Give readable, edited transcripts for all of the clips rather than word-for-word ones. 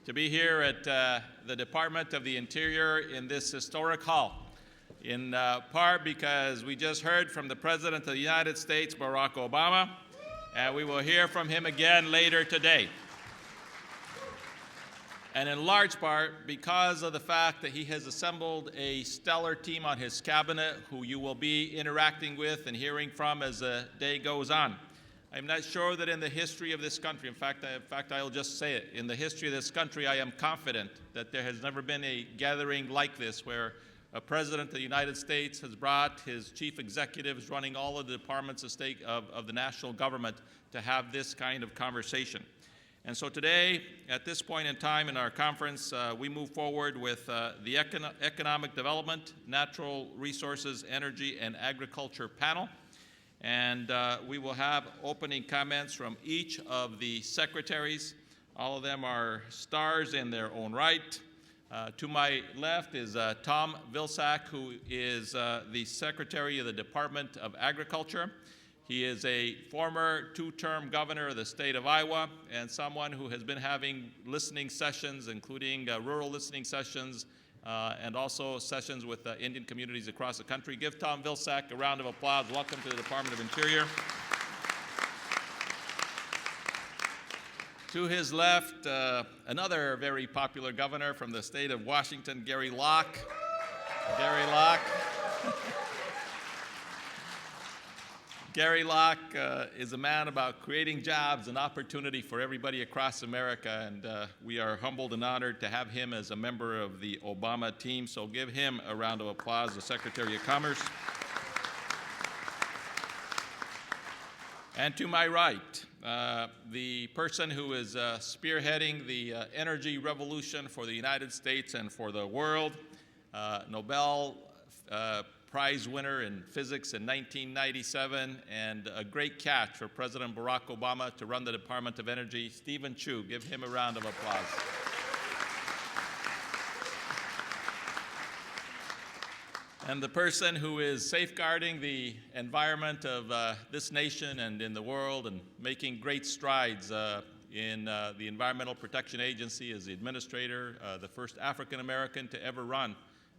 to be here at the Department of the Interior in this historic hall, in part because we just heard from the President of the United States, Barack Obama, and we will hear from him again later today. And in large part because of the fact that he has assembled a stellar team on his cabinet who you will be interacting with and hearing from as the day goes on. I'm not sure that in the history of this country, in fact, I'll just say it, in the history of this country, I am confident that there has never been a gathering like this where a President of the United States has brought his chief executives running all of the departments of the national government to have this kind of conversation. And so today, at this point in time in our conference, we move forward with the Economic Development, Natural Resources, Energy, and Agriculture panel. And we will have opening comments from each of the secretaries. All of them are stars in their own right. To my left is Tom Vilsack, who is the Secretary of the Department of Agriculture. He is a former two-term governor of the state of Iowa and someone who has been having listening sessions, including rural listening sessions, and also sessions with Indian communities across the country. Give Tom Vilsack a round of applause. Welcome to the Department of Interior. To his left, another very popular governor from the state of Washington, Gary Locke. Gary Locke. Gary Locke is a man about creating jobs and opportunity for everybody across America, and we are humbled and honored to have him as a member of the Obama team. So give him a round of applause, the Secretary of Commerce. And to my right, the person who is spearheading the energy revolution for the United States and for the world, Nobel Prize winner in physics in 1997, and a great catch for President Barack Obama to run the Department of Energy, Stephen Chu. Give him a round of applause. And the person who is safeguarding the environment of this nation and in the world and making great strides in the Environmental Protection Agency is the administrator, the first African American to ever run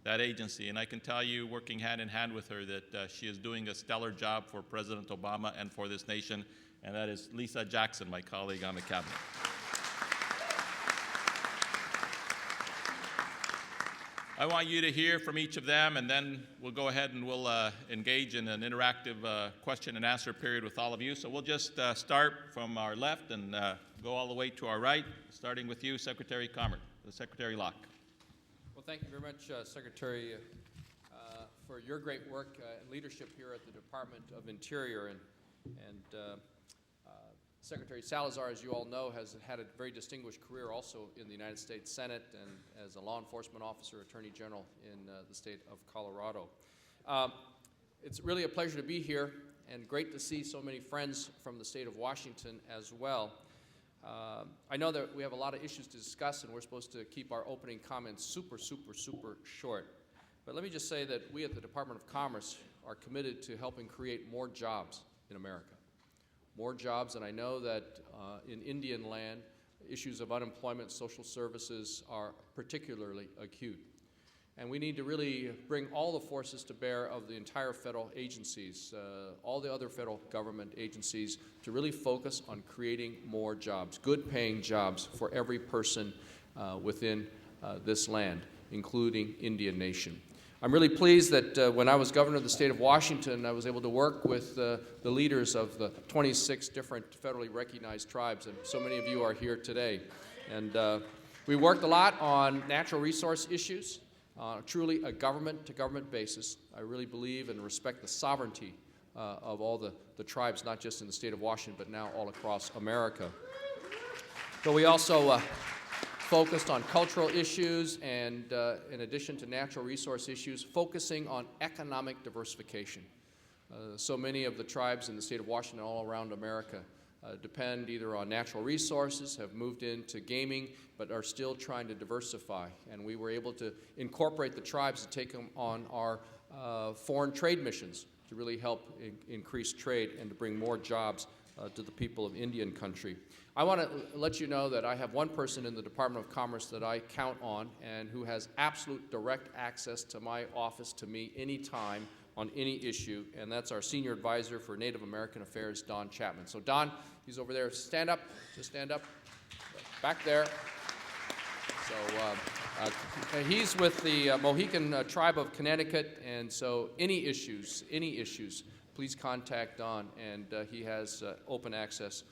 that agency. And I can tell you, working hand in hand with her, that she is doing a stellar job for President Obama and for this nation, and that is Lisa Jackson, my colleague on the cabinet. I want you to hear from each of them, and then we'll go ahead and we'll engage in an interactive question and answer period with all of you. So we'll just start from our left and go all the way to our right, starting with you, Secretary Commerce, Secretary Locke. Well, thank you very much, Secretary, for your great work and leadership here at the Department of Interior. And Secretary Salazar, as you all know, has had a very distinguished career also in the United States Senate and as a law enforcement officer, Attorney General in the state of Colorado. It's really a pleasure to be here and great to see so many friends from the state of Washington as well. I know that we have a lot of issues to discuss, and we're supposed to keep our opening comments super short. But let me just say that we at the Department of Commerce are committed to helping create more jobs in America. More jobs, and I know that in Indian land, issues of unemployment, social services are particularly acute. And we need to really bring all the forces to bear of the entire federal agencies, all the other federal government agencies, to really focus on creating more jobs, good-paying jobs for every person within this land, including Indian Nation. I'm really pleased that when I was governor of the state of Washington, I was able to work with the leaders of the 26 different federally recognized tribes, and so many of you are here today. And we worked a lot on natural resource issues. Truly a government-to-government basis. I really believe and respect the sovereignty of all the tribes, not just in the state of Washington, but now all across America. But we also focused on cultural issues and, in addition to natural resource issues, focusing on economic diversification. So many of the tribes in the state of Washington all around America depend either on natural resources, have moved into gaming, but are still trying to diversify. And we were able to incorporate the tribes to take them on our foreign trade missions to really help increase trade and to bring more jobs to the people of Indian country. I want to let you know that I have one person in the Department of Commerce that I count on and who has absolute direct access to my office to me anytime on any issue, and that's our Senior Advisor for Native American Affairs, Don Chapman. So Don, he's over there. Stand up. Just stand up. Back there. So he's with the Mohican tribe of Connecticut, and so any issues, please contact Don, and he has open access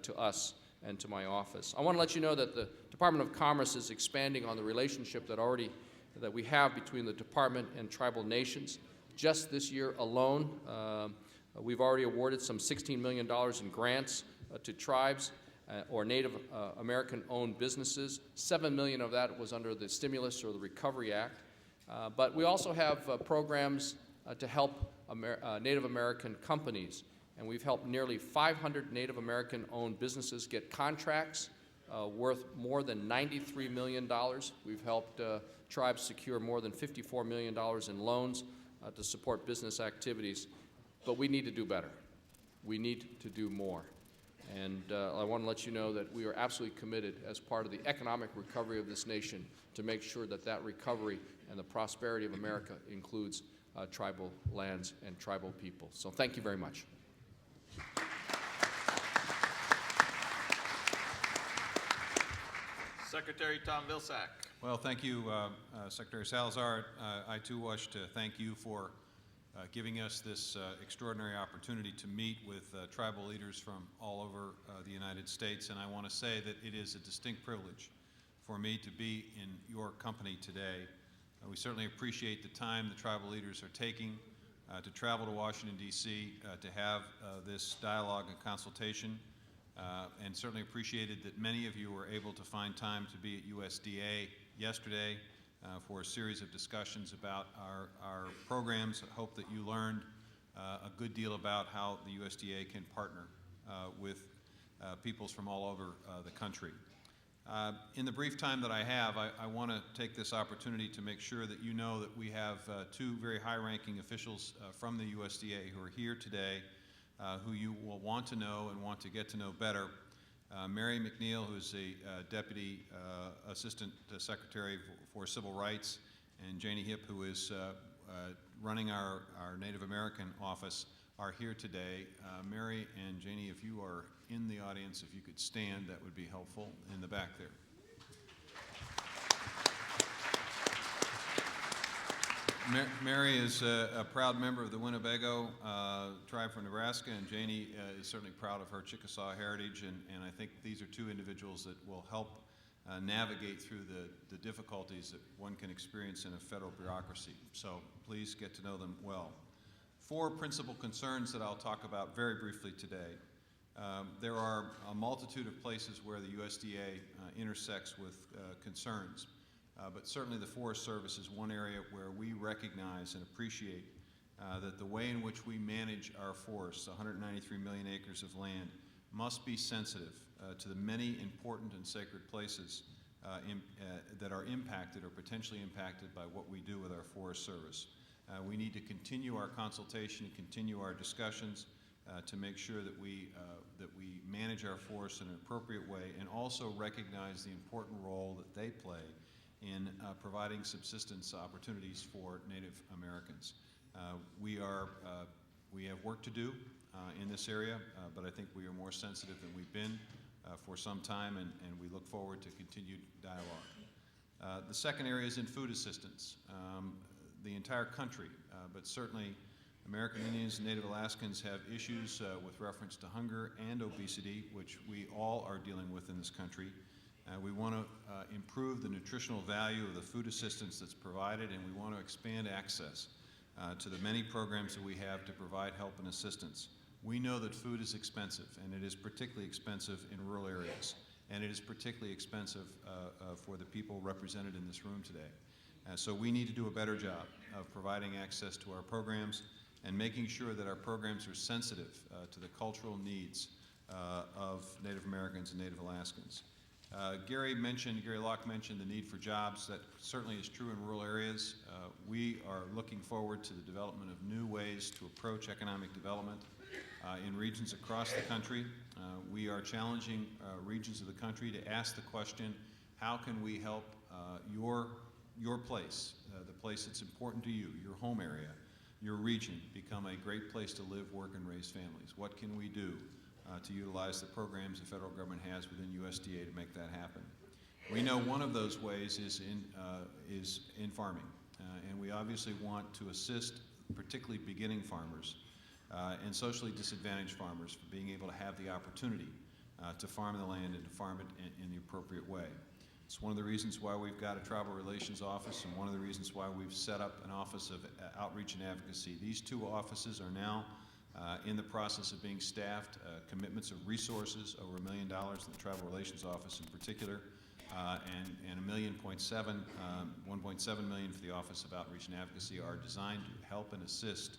to us and to my office. I want to let you know that the Department of Commerce is expanding on the relationship that we have between the department and tribal nations. Just this year alone, we've already awarded some $16 million in grants to tribes or Native American-owned businesses. $7 million of that was under the Stimulus or the Recovery Act. But we also have programs to help Native American companies. And we've helped nearly 500 Native American-owned businesses get contracts worth more than $93 million. We've helped tribes secure more than $54 million in loans to support business activities. But we need to do better. We need to do more. And I want to let you know that we are absolutely committed as part of the economic recovery of this nation to make sure that that recovery and the prosperity of America includes tribal lands and tribal people. So thank you very much. Secretary Tom Vilsack. Well, thank you, Secretary Salazar. I too wish to thank you for giving us this extraordinary opportunity to meet with tribal leaders from all over the United States. And I want to say that it is a distinct privilege for me to be in your company today. We certainly appreciate the time the tribal leaders are taking to travel to Washington, D.C., to have this dialogue and consultation. And certainly appreciated that many of you were able to find time to be at USDA yesterday for a series of discussions about our programs. I hope that you learned a good deal about how the USDA can partner with peoples from all over the country. In the brief time that I have, I want to take this opportunity to make sure that you know that we have two very high-ranking officials from the USDA who are here today, who you will want to know and want to get to know better. Mary McNeil, who is the Deputy Assistant Secretary for Civil Rights, and Janie Hipp, who is running our Native American office, are here today. Mary and Janie, if you are in the audience, if you could stand, that would be helpful in the back there. Mary is a proud member of the Winnebago tribe from Nebraska, and Janie is certainly proud of her Chickasaw heritage, and I think these are two individuals that will help navigate through the difficulties that one can experience in a federal bureaucracy. So please get to know them well. 4 principal concerns that I'll talk about very briefly today. There are a multitude of places where the USDA intersects with concerns. But certainly the Forest Service is one area where we recognize and appreciate that the way in which we manage our forests, 193 million acres of land, must be sensitive to the many important and sacred places that are impacted or potentially impacted by what we do with our Forest Service. We need to continue our consultation and continue our discussions to make sure that we manage our forests in an appropriate way, and also recognize the important role that they play in providing subsistence opportunities for Native Americans. We have work to do in this area, but I think we are more sensitive than we've been for some time, and we look forward to continued dialogue. The second area is in food assistance. The entire country, but certainly American Indians and Native Alaskans have issues with reference to hunger and obesity, which we all are dealing with in this country. We want to improve the nutritional value of the food assistance that's provided, and we want to expand access to the many programs that we have to provide help and assistance. We know that food is expensive, and it is particularly expensive in rural areas, and it is particularly expensive for the people represented in this room today. So we need to do a better job of providing access to our programs and making sure that our programs are sensitive to the cultural needs of Native Americans and Native Alaskans. Gary Locke mentioned the need for jobs. That certainly is true in rural areas. We are looking forward to the development of new ways to approach economic development in regions across the country. We are challenging regions of the country to ask the question, how can we help your place, the place that's important to you, your home area, your region, become a great place to live, work, and raise families? What can we do to utilize the programs the federal government has within USDA to make that happen? We know one of those ways is in farming, and we obviously want to assist particularly beginning farmers and socially disadvantaged farmers for being able to have the opportunity to farm the land and to farm it in the appropriate way. It's one of the reasons why we've got a tribal relations office, and one of the reasons why we've set up an office of outreach and advocacy. These two offices are now in the process of being staffed, commitments of resources, over $1 million in the Tribal Relations Office in particular, and $1.7 million for the Office of Outreach and Advocacy are designed to help and assist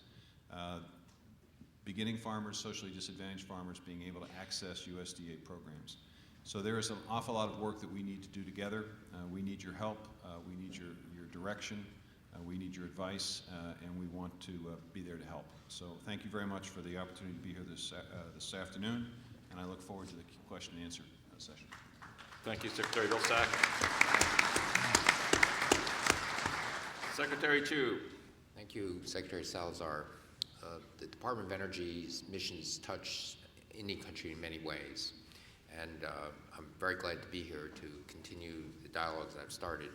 beginning farmers, socially disadvantaged farmers, being able to access USDA programs. So there is an awful lot of work that we need to do together. We need your help, we need your direction, we need your advice, and we want to be there to help. So thank you very much for the opportunity to be here this afternoon, and I look forward to the question and answer session. Thank you, Secretary Vilsack. Secretary Chu. Thank you, Secretary Salazar. The Department of Energy's missions touch Indian country in many ways, and I'm very glad to be here to continue the dialogues I've started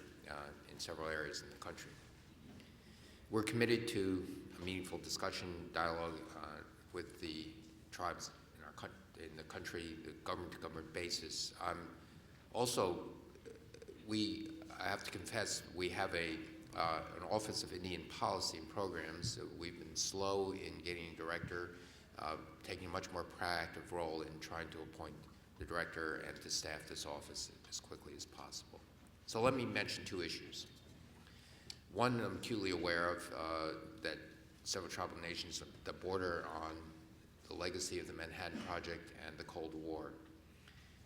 in several areas in the country. We're committed to a meaningful discussion, dialogue with the tribes in the country, the government-to-government basis. I have to confess, we have an Office of Indian Policy and Programs. We've been slow in getting a director, taking a much more proactive role in trying to appoint the director and to staff this office as quickly as possible. So let me mention two issues. One, I'm acutely aware of that several tribal nations that border on the legacy of the Manhattan Project and the Cold War.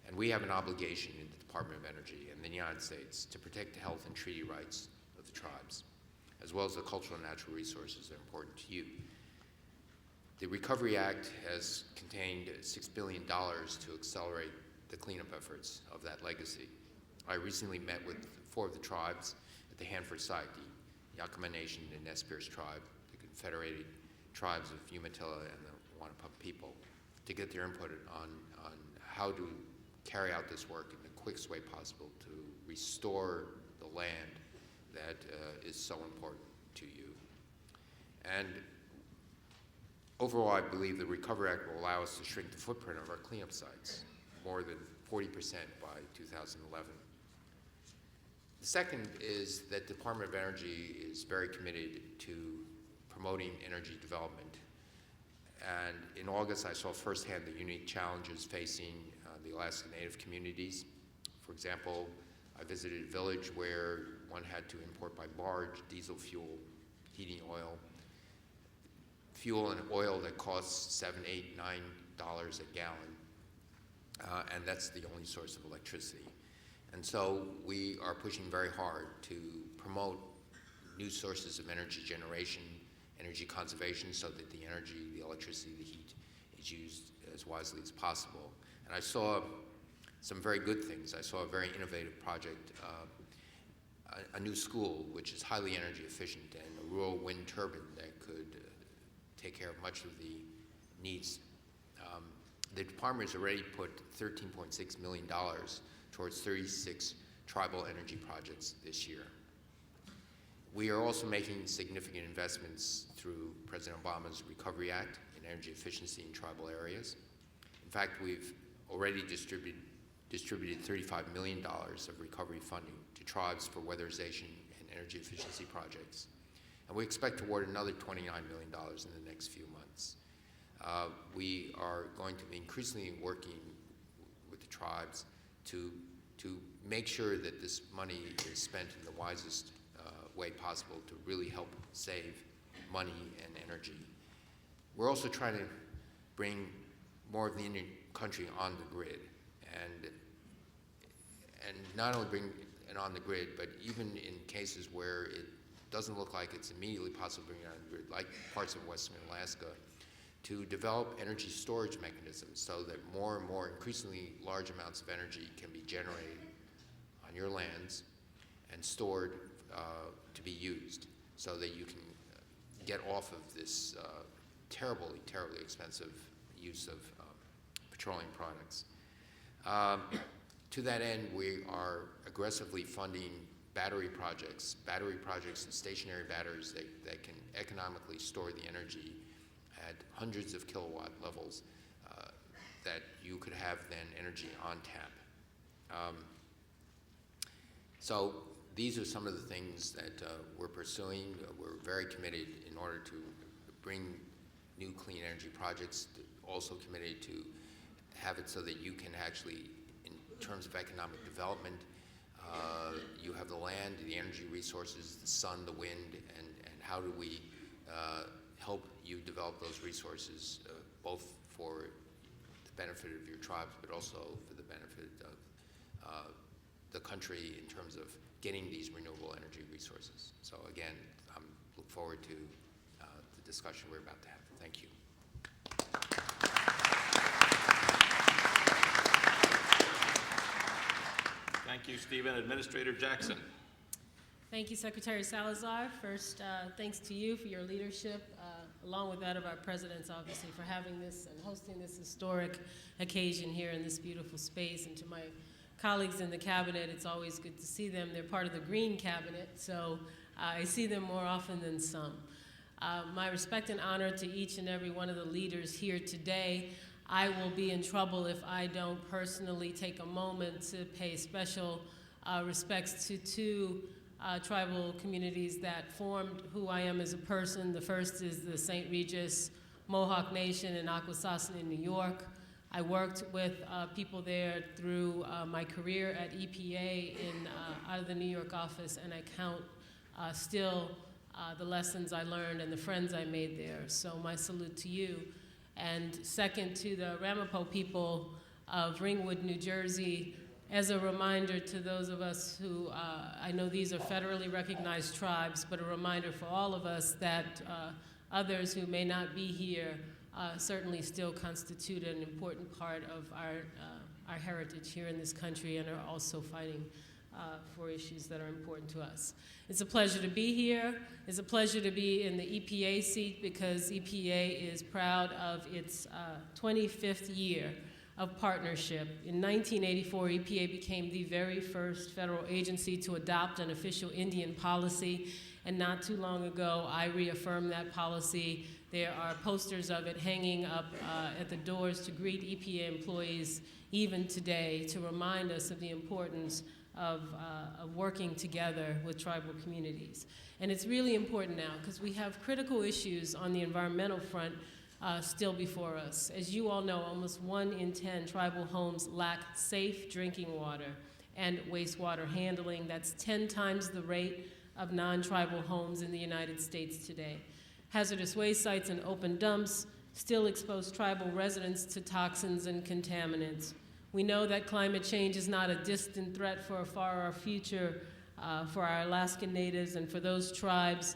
And we have an obligation in the Department of Energy and the United States to protect the health and treaty rights of the tribes, as well as the cultural and natural resources that are important to you. The Recovery Act has contained $6 billion to accelerate the cleanup efforts of that legacy. I recently met with 4 of the tribes at the Hanford site, the Yakama Nation, the Nez Perce tribe, the Confederated Tribes of Umatilla, and the Wampum people, to get their input on how to carry out this work in the quickest way possible to restore the land that is so important to you. And overall, I believe the Recovery Act will allow us to shrink the footprint of our cleanup sites more than 40% by 2011. The second is that the Department of Energy is very committed to promoting energy development. And in August, I saw firsthand the unique challenges facing the Alaska Native communities. For example, I visited a village where one had to import by barge diesel fuel, heating oil, fuel and oil that costs $7, $8, $9 a gallon, and that's the only source of electricity. And so we are pushing very hard to promote new sources of energy generation, energy conservation, so that the energy, the electricity, the heat is used as wisely as possible. And I saw some very good things. I saw a very innovative project, a new school which is highly energy efficient, and a rural wind turbine that could take care of much of the needs. The department has already put $13.6 million towards 36 tribal energy projects this year. We are also making significant investments through President Obama's Recovery Act in energy efficiency in tribal areas. In fact, we've already distributed $35 million of recovery funding to tribes for weatherization and energy efficiency projects. And we expect to award another $29 million in the next few months. We are going to be increasingly working with the tribes to make sure that this money is spent in the wisest way possible to really help save money and energy. We're also trying to bring more of the Indian country on the grid. And and not only bring it on the grid, but even in cases where it doesn't look like it's immediately possible to bring it on the grid, like parts of Western Alaska, to develop energy storage mechanisms so that more and more increasingly large amounts of energy can be generated on your lands and stored to be used, so that you can get off of this terribly, terribly expensive use of petroleum products. To that end, we are aggressively funding battery projects and stationary batteries that can economically store the energy at hundreds of kilowatt levels that you could have then energy on tap. So these are some of the things that we're pursuing. We're very committed in order to bring new clean energy projects, also committed to have it so that you can actually, in terms of economic development, you have the land, the energy resources, the sun, the wind, and how do we help you develop those resources, both for the benefit of your tribes, but also for the benefit of the country in terms of getting these renewable energy resources. So again, I look forward to the discussion we're about to have. Thank you. Thank you, Stephen. Administrator Jackson. Thank you, Secretary Salazar. First, thanks to you for your leadership, along with that of our presidents, obviously, for having this and hosting this historic occasion here in this beautiful space. And to my colleagues in the cabinet, it's always good to see them. They're part of the Green Cabinet, so I see them more often than some. My respect and honor to each and every one of the leaders here today. I will be in trouble if I don't personally take a moment to pay special respects to two tribal communities that formed who I am as a person. The first is the St. Regis Mohawk Nation in Akwesasne in New York. I worked with people there through my career at EPA out of the New York office, and I count still the lessons I learned and the friends I made there. So my salute to you. And second, to the Ramapo people of Ringwood, New Jersey, as a reminder to those of us who, I know these are federally recognized tribes, but a reminder for all of us that others who may not be here certainly still constitute an important part of our heritage here in this country and are also fighting for issues that are important to us. It's a pleasure to be here. It's a pleasure to be in the EPA seat because EPA is proud of its 25th year of partnership. In 1984, EPA became the very first federal agency to adopt an official Indian policy, and not too long ago, I reaffirmed that policy. There are posters of it hanging up at the doors to greet EPA employees even today to remind us of the importance of working together with tribal communities. And it's really important now because we have critical issues on the environmental front still before us. As you all know, almost 1 in 10 tribal homes lack safe drinking water and wastewater handling. That's 10 times the rate of non-tribal homes in the United States today. Hazardous waste sites and open dumps still expose tribal residents to toxins and contaminants. We know that climate change is not a distant threat for a far future for our Alaskan natives and for those tribes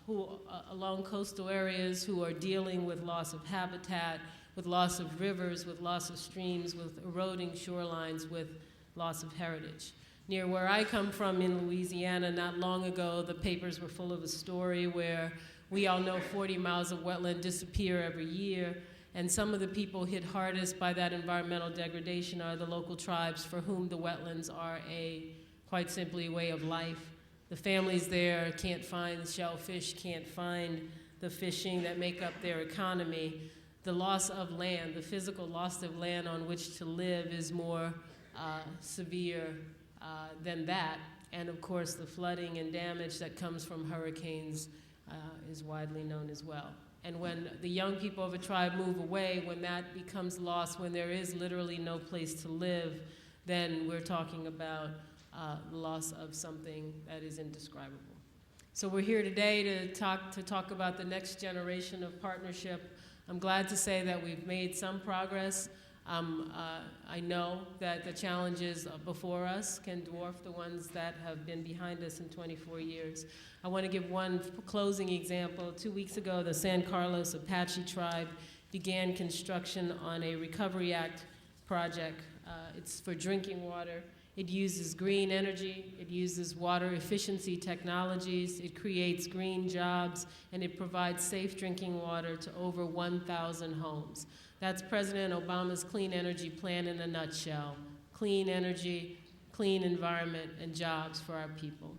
who along coastal areas who are dealing with loss of habitat, with loss of rivers, with loss of streams, with eroding shorelines, with loss of heritage. Near where I come from in Louisiana, not long ago, the papers were full of a story where we all know 40 miles of wetland disappear every year, and some of the people hit hardest by that environmental degradation are the local tribes for whom the wetlands are quite simply a way of life. The families there can't find the shellfish, can't find the fishing that make up their economy. The loss of land, the physical loss of land on which to live is more severe than that. And of course, the flooding and damage that comes from hurricanes is widely known as well. And when the young people of a tribe move away, when that becomes lost, when there is literally no place to live, then we're talking about the loss of something that is indescribable. So we're here today to talk about the next generation of partnership. I'm glad to say that we've made some progress. I know that the challenges before us can dwarf the ones that have been behind us in 24 years. I want to give one closing example. 2 weeks ago, the San Carlos Apache tribe began construction on a Recovery Act project. It's for drinking water. It uses green energy, it uses water efficiency technologies, it creates green jobs, and it provides safe drinking water to over 1,000 homes. That's President Obama's clean energy plan in a nutshell. Clean energy, clean environment, and jobs for our people.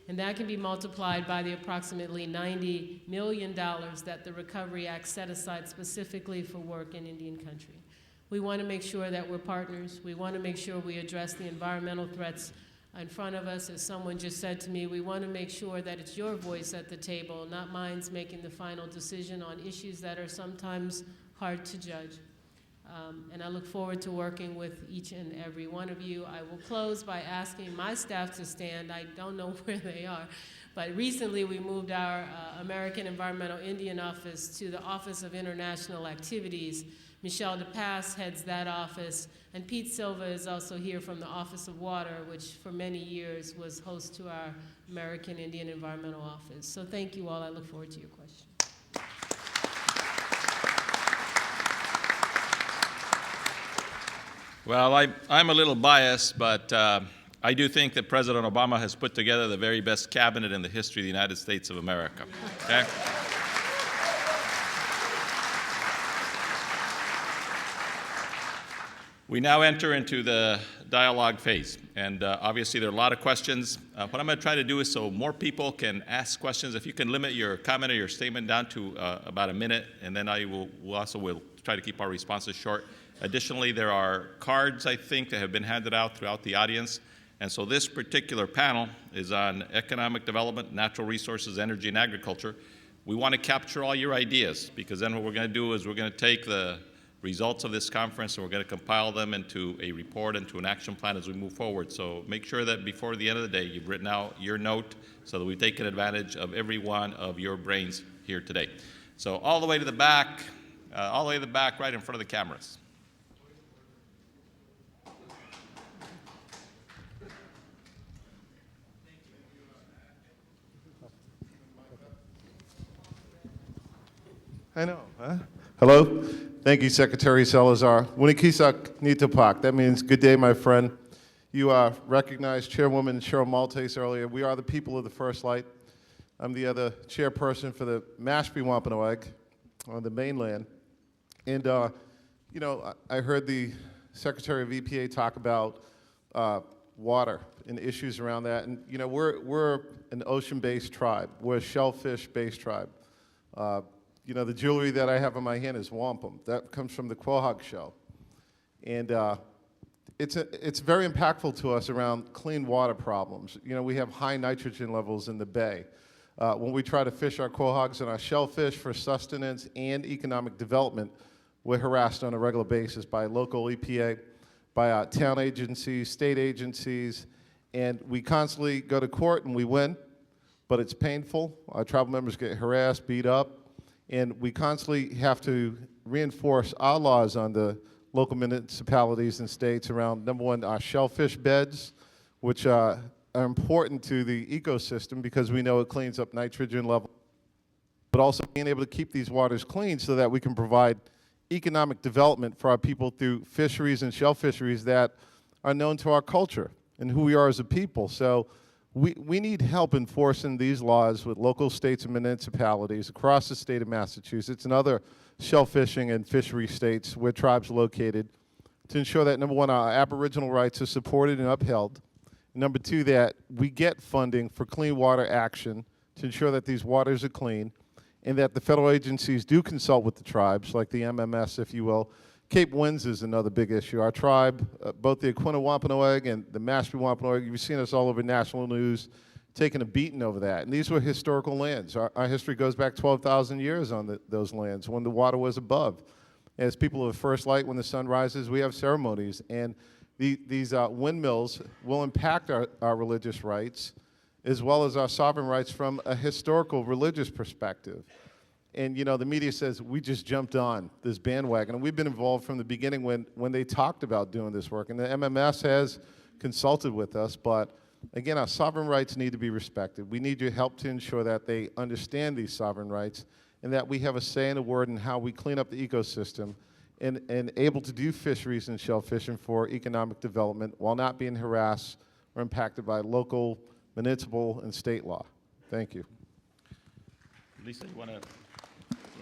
And that can be multiplied by the approximately $90 million that the Recovery Act set aside specifically for work in Indian country. We want to make sure that we're partners. We want to make sure we address the environmental threats in front of us. As someone just said to me, we want to make sure that it's your voice at the table, not mine's making the final decision on issues that are sometimes hard to judge. And I look forward to working with each and every one of you. I will close by asking my staff to stand. I don't know where they are, but recently we moved our American Environmental Indian Office to the Office of International Activities. Michelle DePass heads that office, and Pete Silva is also here from the Office of Water, which for many years was host to our American Indian Environmental Office. So thank you all. I look forward to your questions. Well, I'm a little biased, but I do think that President Obama has put together the very best cabinet in the history of the United States of America. Okay? We now enter into the dialogue phase, and obviously there are a lot of questions. What I'm going to try to do is so more people can ask questions. If you can limit your comment or your statement down to about a minute, and then we'll also try to keep our responses short. Additionally, there are cards, I think, that have been handed out throughout the audience, and so this particular panel is on economic development, natural resources, energy, and agriculture. We want to capture all your ideas, because then what we're going to do is we're going to take the results of this conference, and we're going to compile them into a report, into an action plan as we move forward. So make sure that before the end of the day, you've written out your note so that we've taken advantage of every one of your brains here today. So all the way to the back, right in front of the cameras. I know, huh? Hello. Thank you, Secretary Salazar. Winikisak Nitapak. That means good day, my friend. You recognized Chairwoman Cheryl Maltese earlier. We are the people of the First Light. I'm the other chairperson for the Mashpee Wampanoag on the mainland. And, you know, I heard the Secretary of EPA talk about water and issues around that. And, you know, we're an ocean-based tribe. We're a shellfish-based tribe. You know, the jewelry that I have in my hand is wampum. That comes from the quahog shell. And it's very impactful to us around clean water problems. You know, we have high nitrogen levels in the bay. When we try to fish our quahogs and our shellfish for sustenance and economic development, we're harassed on a regular basis by local EPA, by town agencies, state agencies, and we constantly go to court and we win, but it's painful. Our tribal members get harassed, beat up, and we constantly have to reinforce our laws on the local municipalities and states around, number one, our shellfish beds, which are important to the ecosystem because we know it cleans up nitrogen levels, but also being able to keep these waters clean so that we can provide economic development for our people through fisheries and shell fisheries that are known to our culture and who we are as a people. So we need help enforcing these laws with local states and municipalities across the state of Massachusetts and other shell fishing and fishery states where tribes are located to ensure that, number one, our Aboriginal rights are supported and upheld. Number two, that we get funding for clean water action to ensure that these waters are clean and that the federal agencies do consult with the tribes, like the MMS, if you will. Cape Winds is another big issue. Our tribe, both the Aquina Wampanoag and the Mashpee Wampanoag, you've seen us all over national news taking a beating over that. And these were historical lands. Our history goes back 12,000 years on those lands when the water was above. As people of the First Light, when the sun rises, we have ceremonies. And these windmills will impact our religious rights as well as our sovereign rights from a historical religious perspective. And you know, the media says we just jumped on this bandwagon, and we've been involved from the beginning when they talked about doing this work. And the MMS has consulted with us, but again, our sovereign rights need to be respected. We need your help to ensure that they understand these sovereign rights and that we have a say in the word in how we clean up the ecosystem and able to do fisheries and shell fishing for economic development while not being harassed or impacted by local, municipal, and state law. Thank you. Lisa, you want to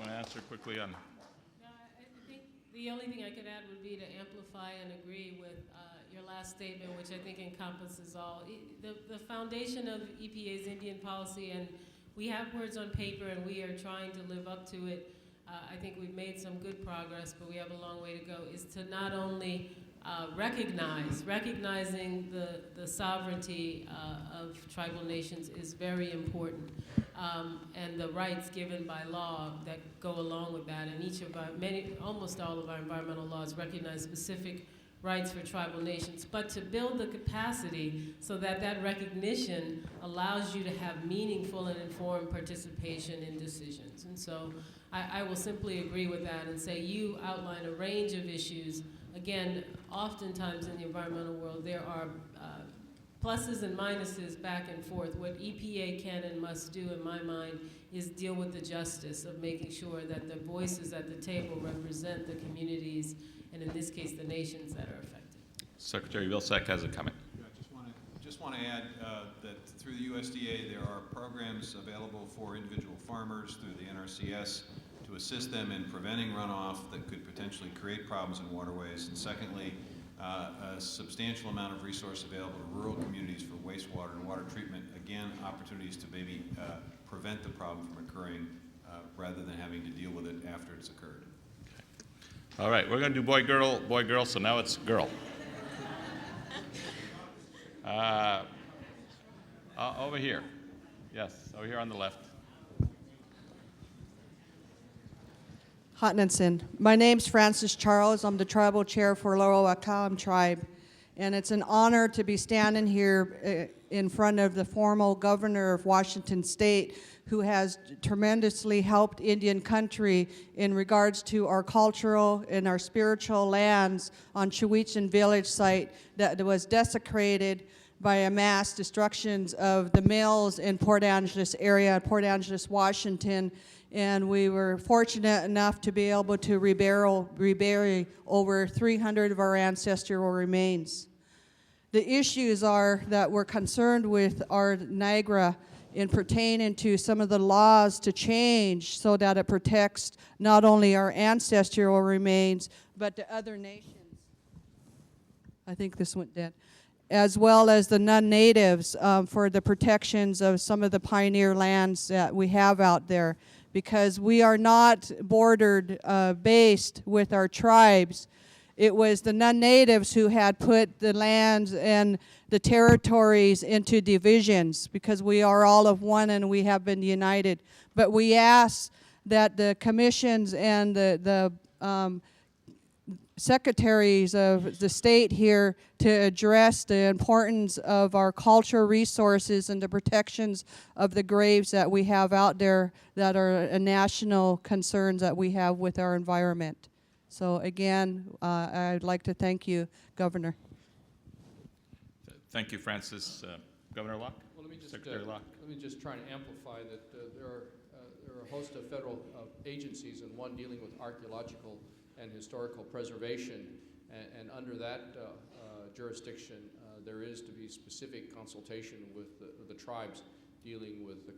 answer quickly on? No, I think the only thing I could add would be to amplify and agree with your last statement, which I think encompasses all. The foundation of EPA's Indian policy, and we have words on paper and we are trying to live up to it. I think we've made some good progress, but we have a long way to go, is to not only recognizing the sovereignty of tribal nations is very important, and the rights given by law that go along with that. And each of our, almost all of our environmental laws recognize specific rights for tribal nations, but to build the capacity so that that recognition allows you to have meaningful and informed participation in decisions. And so I will simply agree with that and say you outline a range of issues. Again, oftentimes in the environmental world, there are pluses and minuses back and forth. What EPA can and must do, in my mind, is deal with the justice of making sure that the voices at the table represent the communities, and in this case, the nations that are affected. Secretary Vilsack has a comment. Yeah, I just want to add that through the USDA, there are programs available for individual farmers through the NRCS to assist them in preventing runoff that could potentially create problems in waterways. And secondly, a substantial amount of resource available to rural communities for wastewater and water treatment. Again, opportunities to maybe prevent the problem from occurring rather than having to deal with it after it's occurred. All right, we're going to do boy, girl, so now it's girl. Over here. Yes, over here on the left. Hotnenson. My name's Francis Charles. I'm the tribal chair for Laurel Akalam tribe. And it's an honor to be standing here in front of the former governor of Washington State, who has tremendously helped Indian country in regards to our cultural and our spiritual lands on Chewichin Village site that was desecrated by a mass destructions of the mills in Port Angeles area, Port Angeles, Washington. And we were fortunate enough to be able to rebury over 300 of our ancestral remains. The issues are that we're concerned with our Niagara in pertaining to some of the laws to change so that it protects not only our ancestral remains, but the other nations. I think this went dead. As well as the non-natives for the protections of some of the pioneer lands that we have out there. Because we are not bordered based with our tribes. It was the non-natives who had put the lands and the territories into divisions, because we are all of one and we have been united. But we ask that the commissions and the secretaries of the state here to address the importance of our cultural resources and the protections of the graves that we have out there that are a national concerns that we have with our environment. So again, I'd like to thank you, Governor. Thank you, Francis. Governor Locke? Well, let me just, Secretary Locke. let me just try to amplify that there are a host of federal agencies, and one dealing with archaeological and historical preservation, and under that jurisdiction, there is to be specific consultation with the tribes dealing with the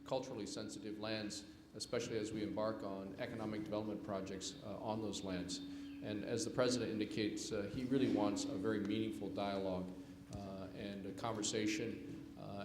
culturally sensitive lands, especially as we embark on economic development projects on those lands. And as the President indicates, he really wants a very meaningful dialogue and a conversation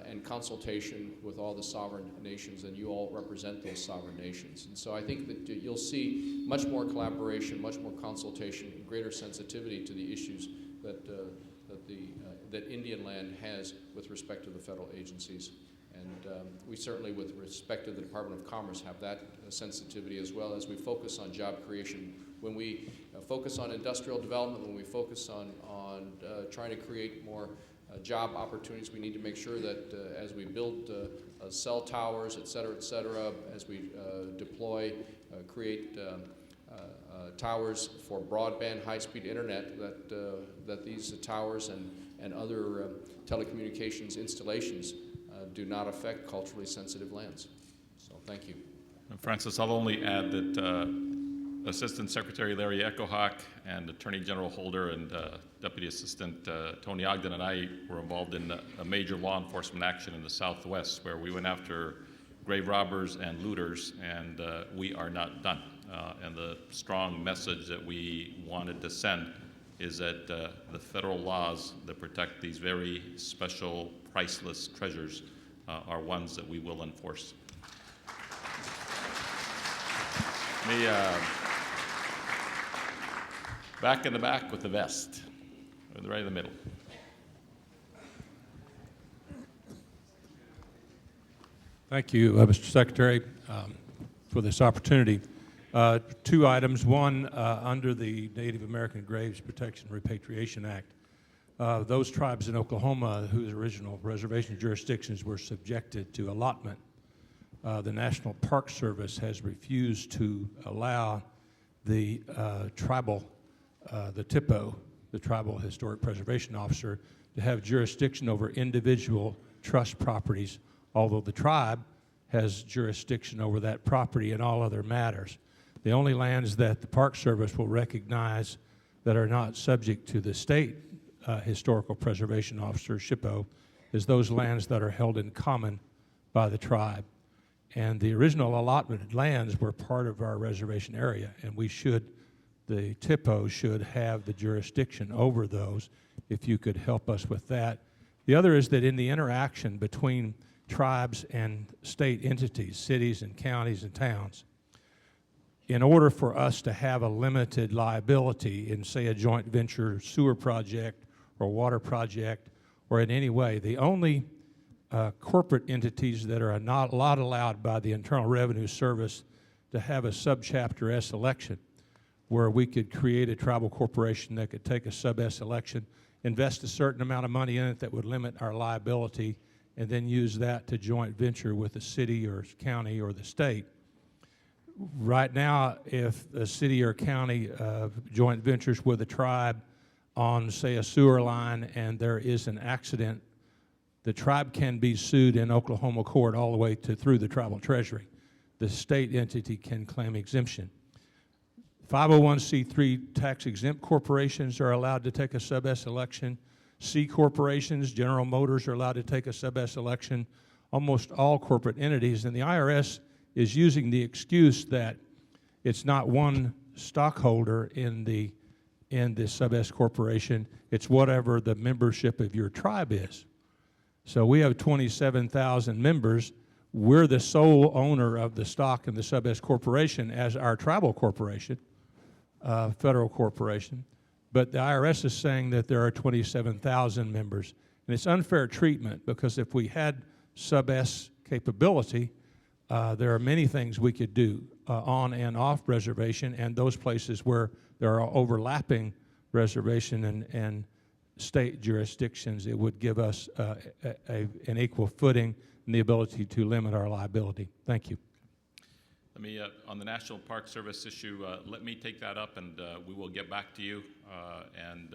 and consultation with all the sovereign nations, and you all represent those sovereign nations. And so I think that you'll see much more collaboration, much more consultation, and greater sensitivity to the issues that Indian land has with respect to the federal agencies. And we certainly, with respect to the Department of Commerce, have that sensitivity, as well as we focus on job creation. When we focus on industrial development, when we focus on trying to create more job opportunities. We need to make sure that as we build cell towers, et cetera, as we deploy, create towers for broadband high-speed internet, that these towers and other telecommunications installations do not affect culturally sensitive lands. So thank you. And Francis, I'll only add that Assistant Secretary Larry Echohawk and Attorney General Holder and Deputy Assistant Tony Ogden and I were involved in a major law enforcement action in the Southwest where we went after grave robbers and looters, and we are not done. And the strong message that we wanted to send is that the federal laws that protect these very special, priceless treasures are ones that we will enforce. Back in the back with the vest, right in the middle. Thank you, Mr. Secretary, for this opportunity. Two items. One, under the Native American Graves Protection and Repatriation Act, those tribes in Oklahoma whose original reservation jurisdictions were subjected to allotment, the National Park Service has refused to allow the tribal, the TIPO, the Tribal Historic Preservation Officer, to have jurisdiction over individual trust properties, although the tribe has jurisdiction over that property and all other matters. The only lands that the Park Service will recognize that are not subject to the state Historical Preservation Officer, SHPO, is those lands that are held in common by the tribe. And the original allotted lands were part of our reservation area, and the TIPO should have the jurisdiction over those, if you could help us with that. The other is that in the interaction between tribes and state entities, cities and counties and towns, in order for us to have a limited liability in, say, a joint venture sewer project or water project or in any way, the only corporate entities that are not allowed by the Internal Revenue Service to have a subchapter S election where we could create a tribal corporation that could take a sub-S election, invest a certain amount of money in it that would limit our liability, and then use that to joint venture with the city or county or the state. Right now, if a city or county joint ventures with a tribe on, say, a sewer line and there is an accident, the tribe can be sued in Oklahoma court all the way through the tribal treasury. The state entity can claim exemption. 501c3 tax-exempt corporations are allowed to take a sub-S election. C corporations, General Motors, are allowed to take a sub-S election. Almost all corporate entities, and the IRS is using the excuse that it's not one stockholder in the sub-S corporation, it's whatever the membership of your tribe is. So we have 27,000 members. We're the sole owner of the stock in the sub-S corporation as our tribal corporation, federal corporation. But the IRS is saying that there are 27,000 members. And it's unfair treatment because if we had sub-S capability, there are many things we could do on and off reservation, and those places where there are overlapping reservation and state jurisdictions, it would give us an equal footing and the ability to limit our liability. Thank you. Let me, on the National Park Service issue, let me take that up and we will get back to you and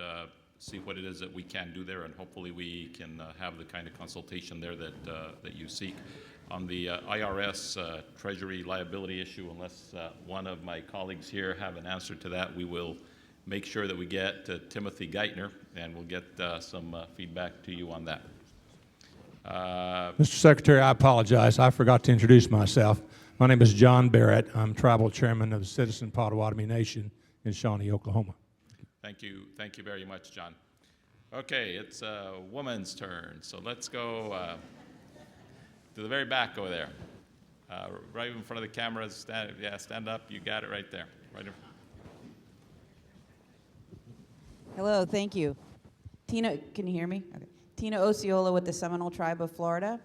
see what it is that we can do there, and hopefully we can have the kind of consultation there that you seek. On the IRS Treasury liability issue, unless one of my colleagues here have an answer to that, we will make sure that we get Timothy Geithner, and we'll get some feedback to you on that. Mr. Secretary, I apologize. I forgot to introduce myself. My name is John Barrett. I'm tribal chairman of the Citizen Potawatomi Nation in Shawnee, Oklahoma. Thank you very much, John. Okay, it's a woman's turn, so let's go to the very back over there. Right in front of the camera, stand up, you got it right there. Right in. Hello, thank you. Tina, can you hear me? Okay. Tina Osceola with the Seminole Tribe of Florida.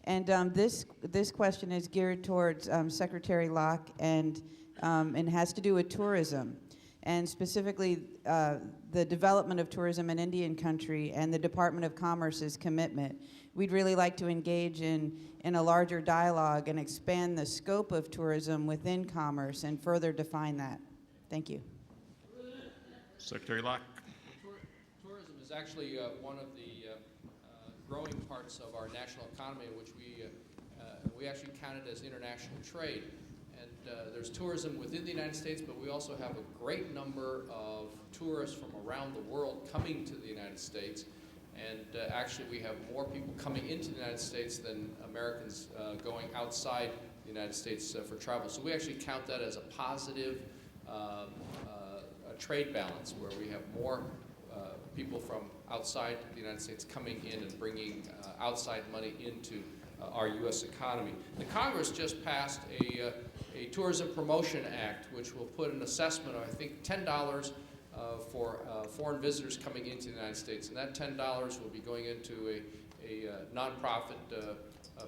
And this question is geared towards Secretary Locke and has to do with tourism. and specifically the development of tourism in Indian country and the Department of Commerce's commitment. We'd really like to engage in a larger dialogue and expand the scope of tourism within commerce and further define that. Thank you. Secretary Locke. Tourism is actually one of the growing parts of our national economy, in which we actually count it as international trade. And there's tourism within the United States, but we also have a great number of tourists from around the world coming to the United States. And actually, we have more people coming into the United States than Americans going outside the United States for travel. So we actually count that as a positive trade balance, where we have more people from outside the United States coming in and bringing outside money into our U.S. economy. The Congress just passed a Tourism Promotion Act, which will put an assessment of, I think, $10 for foreign visitors coming into the United States. And that $10 will be going into a nonprofit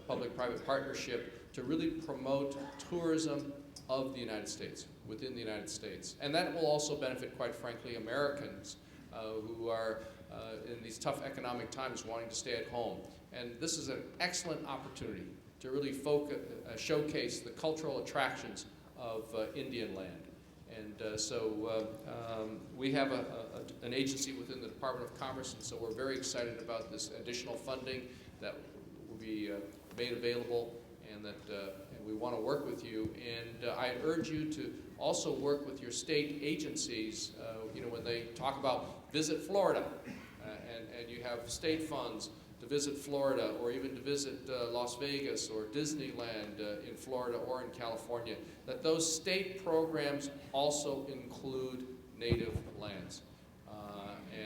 public-private partnership to really promote tourism of the United States, within the United States. And that will also benefit, quite frankly, Americans who are in these tough economic times wanting to stay at home. And this is an excellent opportunity to really showcase the cultural attractions of Indian land. And so we have an agency within the Department of Commerce, and so we're very excited about this additional funding that will be made available, and that and we want to work with you. And I urge you to also work with your state agencies. You know, when they talk about Visit Florida, and you have state funds to visit Florida, or even to visit Las Vegas or Disneyland in Florida or in California, that those state programs also include native lands.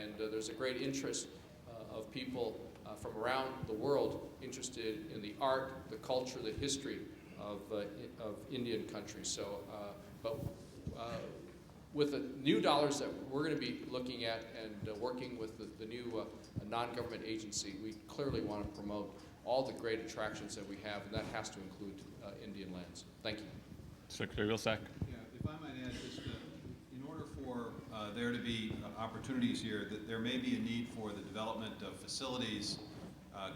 And there's a great interest of people from around the world interested in the art, the culture, the history of Indian country. So, with the new dollars that we're going to be looking at and working with the new non-government agency, we clearly want to promote all the great attractions that we have, and that has to include Indian lands. Thank you. Secretary Vilsack. Yeah, if I might add, just in order for there to be opportunities here, that there may be a need for the development of facilities,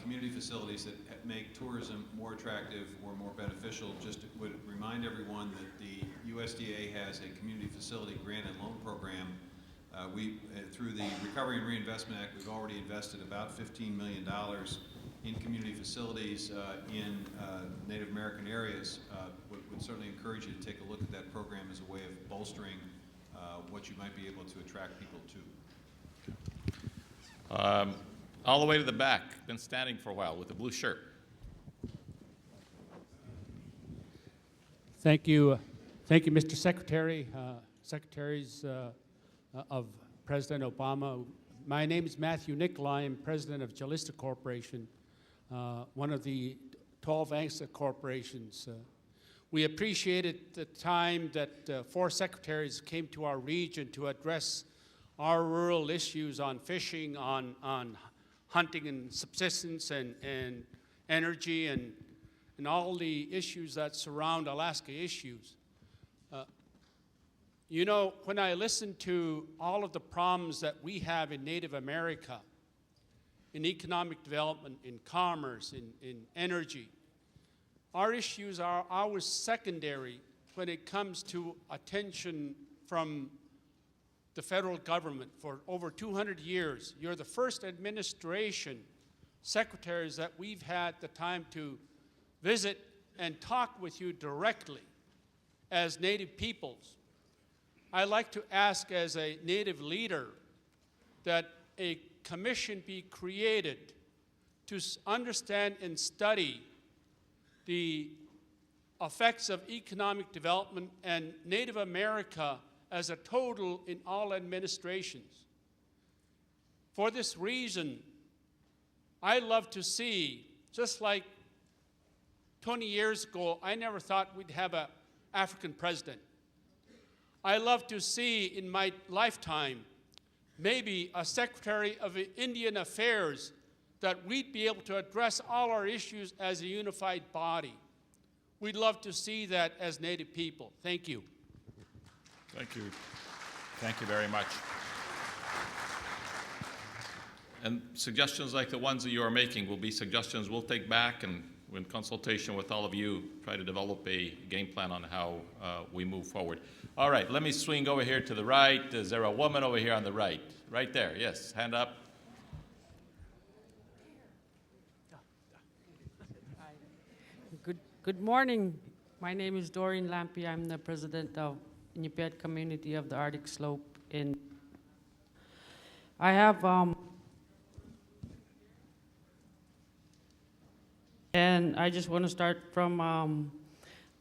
community facilities that make tourism more attractive or more beneficial. Just would remind everyone that the USDA has a community facility grant and loan program. Through the Recovery and Reinvestment Act, we've already invested about $15 million in community facilities in Native American areas. Would certainly encourage you to take a look at that program as a way of bolstering what you might be able to attract people to. All the way to the back, been standing for a while with a blue shirt. Thank you, Mr. Secretary, Secretaries of President Obama. My name is Matthew Nicolai. I'm president of Jalista Corporation, one of the 12 ANCSA corporations. We appreciated the time that 4 secretaries came to our region to address our rural issues on fishing, on hunting and subsistence and energy and all the issues that surround Alaska issues. You know, when I listen to all of the problems that we have in Native America, in economic development, in commerce, in energy, our issues are always secondary when it comes to attention from the federal government. For over 200 years, you're the first administration secretaries that we've had the time to visit and talk with you directly as Native peoples. I'd like to ask, as a Native leader, that a commission be created to understand and study the effects of economic development and Native America as a total in all administrations. For this reason, I love to see, just like 20 years ago, I never thought we'd have an African president. I love to see in my lifetime maybe a Secretary of Indian Affairs, that we'd be able to address all our issues as a unified body. We'd love to see that as Native people. Thank you. Thank you. Thank you very much. And suggestions like the ones that you are making will be suggestions we'll take back and, in consultation with all of you, try to develop a game plan on how we move forward. All right, let me swing over here to the right. Is there a woman over here on the right? Right there, yes, hand up. Good morning. My name is Doreen Lampe. I'm the president of Iñupiat community of the Arctic Slope. I have, and I just want to start from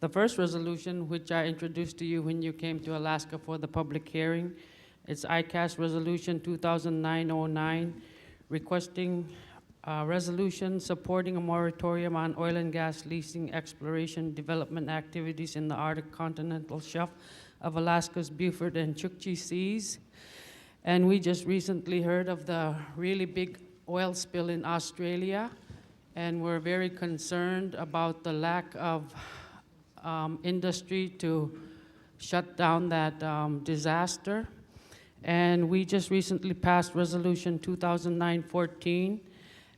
the first resolution, which I introduced to you when you came to Alaska for the public hearing. It's ICAS Resolution 2009-09, requesting a resolution supporting a moratorium on oil and gas leasing, exploration, development activities in the Arctic continental shelf of Alaska's Beaufort and Chukchi Seas. And we just recently heard of the really big oil spill in Australia, and we're very concerned about the lack of industry to shut down that disaster. And we just recently passed Resolution 2009-14,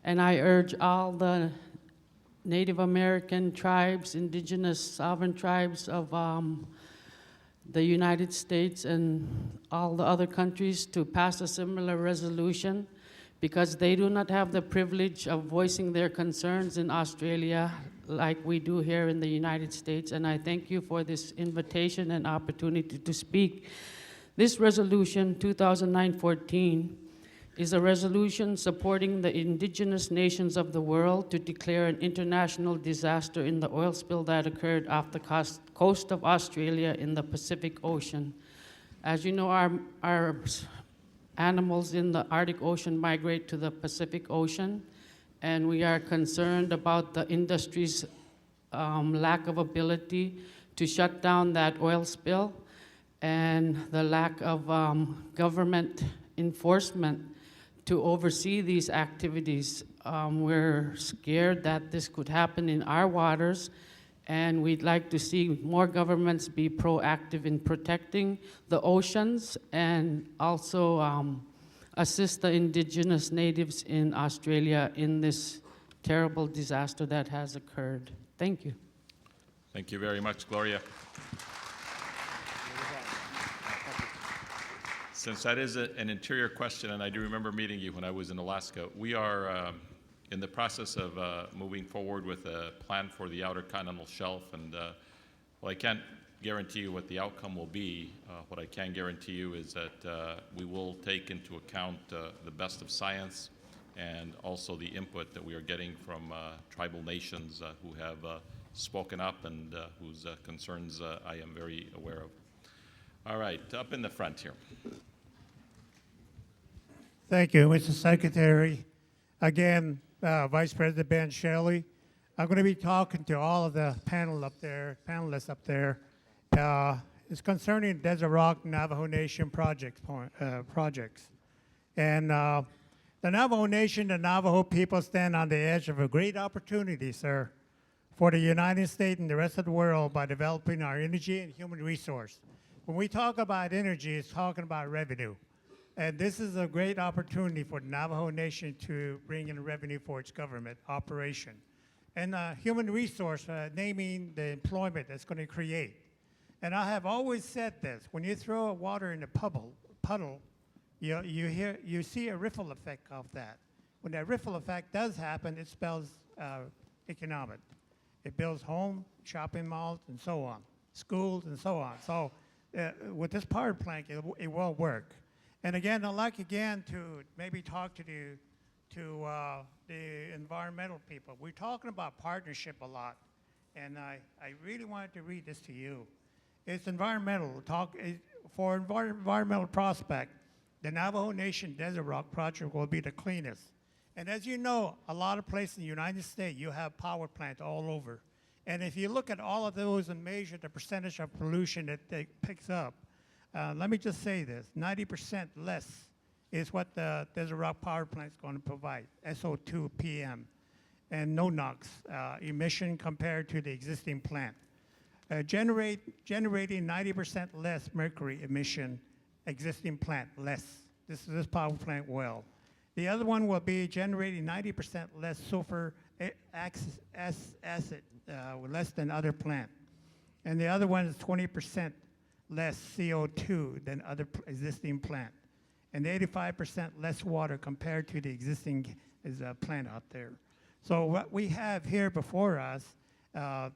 and I urge all the Native American tribes, indigenous sovereign tribes of the United States and all the other countries to pass a similar resolution, because they do not have the privilege of voicing their concerns in Australia like we do here in the United States. And I thank you for this invitation and opportunity to speak. This resolution, 2009-14, is a resolution supporting the indigenous nations of the world to declare an international disaster in the oil spill that occurred off the coast of Australia in the Pacific Ocean. As you know, our animals in the Arctic Ocean migrate to the Pacific Ocean, and we are concerned about the industry's lack of ability to shut down that oil spill and the lack of government enforcement to oversee these activities. We're scared that this could happen in our waters, and we'd like to see more governments be proactive in protecting the oceans and also assist the indigenous natives in Australia in this terrible disaster that has occurred. Thank you. Thank you very much, Gloria. Since that is an interior question, and I do remember meeting you when I was in Alaska, we are in the process of moving forward with a plan for the Outer Continental Shelf, and well, I can't guarantee you what the outcome will be. What I can guarantee you is that we will take into account the best of science and also the input that we are getting from tribal nations who have spoken up and whose concerns I am very aware of. All right, up in the front here. Thank you, Mr. Secretary. Again, Vice President Ben Shelley. I'm going to be talking to all of the panelists up there. It's concerning Desert Rock Navajo Nation projects. And the Navajo Nation, the Navajo people stand on the edge of a great opportunity, sir, for the United States and the rest of the world by developing our energy and human resource. When we talk about energy, it's talking about revenue. And this is a great opportunity for the Navajo Nation to bring in revenue for its government operation. And human resource, naming the employment that's going to create. And I have always said this, when you throw water in a puddle, you see a ripple effect of that. When that ripple effect does happen, it spells economic. It builds home, shopping malls, and so on, schools, and so on. So with this power plant, it will work. And again, I'd like again to maybe talk to the environmental people. We're talking about partnership a lot, and I really wanted to read this to you. It's environmental. For environmental prospect, the Navajo Nation Desert Rock Project will be the cleanest. And as you know, a lot of places in the United States, you have power plants all over. And if you look at all of those and measure the percentage of pollution that it picks up, let me just say this, 90% less is what the Desert Rock Power Plant is going to provide, SO2 PM, and no NOx emission compared to the existing plant. Generating 90% less mercury emission existing plant, less. This power plant will. The other one will be generating 90% less sulfur acid, less than other plant. And the other one is 20% less CO2 than other existing plant. And 85% less water compared to the existing plant out there. So what we have here before us,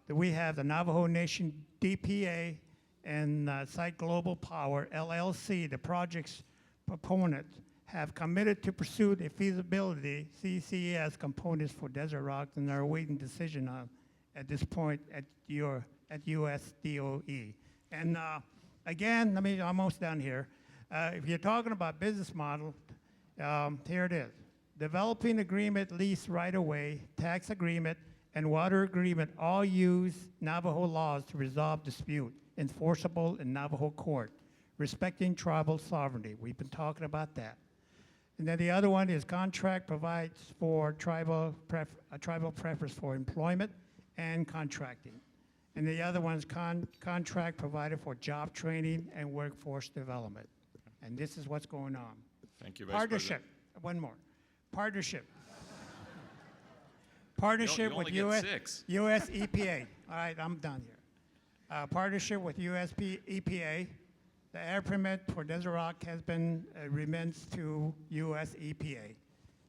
we have the Navajo Nation DPA and Site Global Power, LLC, the project's proponents, have committed to pursue the feasibility CCS components for Desert Rocks and are awaiting decision on at this point at US DOE. And again, I'm almost done here. If you're talking about business model, here it is. Developing agreement, lease right away, tax agreement, and water agreement all use Navajo laws to resolve dispute, enforceable in Navajo court, respecting tribal sovereignty. We've been talking about that. And then the other one is contract provides for tribal preference for employment and contracting. And the other one is contract provided for job training and workforce development. And this is what's going on. Thank you, Vice Partnership. President. One more. Partnership. Partnership You with only get 6. US EPA. All right, I'm done here. Partnership with US EPA. The air permit for Desert Rock has been remits to US EPA.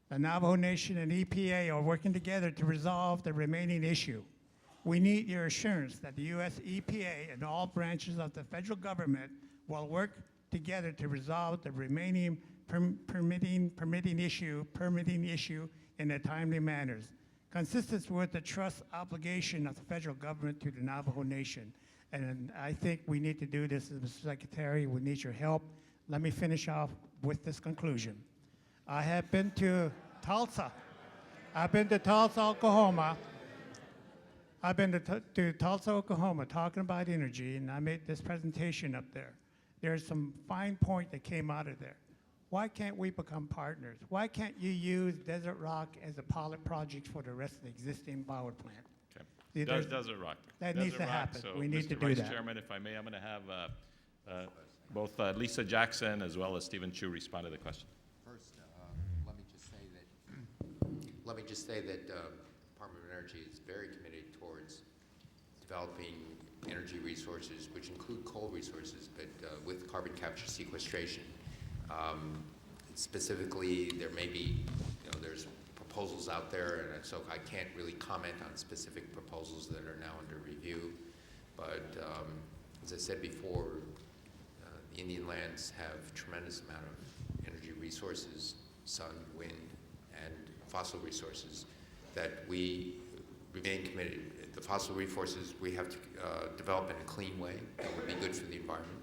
The Navajo Nation and EPA are working together to resolve the remaining issue. We need your assurance that the US EPA and all branches of the federal government will work together to resolve the remaining permitting issue in a timely manner, consistent with the trust obligation of the federal government to the Navajo Nation. And I think we need to do this, Mr. Secretary. We need your help. Let me finish off with this conclusion. I have been to Tulsa. I've been to Tulsa, Oklahoma. I've been to Tulsa, Oklahoma, talking about energy, and I made this presentation up there. There's some fine point that came out of there. Why can't we become partners? Why can't you use Desert Rock as a pilot project for the rest of the existing power plant? Okay. Desert Rock. That Desert needs to Rock. happen. So We need to Mr. do Vice that. Chairman, if I may, I'm going to have both Lisa Jackson as well as Stephen Chu respond to the question. First, let me just say that Department of Energy is very committed towards developing energy resources, which include coal resources, but with carbon capture sequestration. Specifically, there may be, there's proposals out there, and so I can't really comment on specific proposals that are now under review. But as I said before, the Indian lands have tremendous amount of energy resources, sun, wind, and fossil resources that we remain committed. The fossil resources we have to develop in a clean way that would be good for the environment,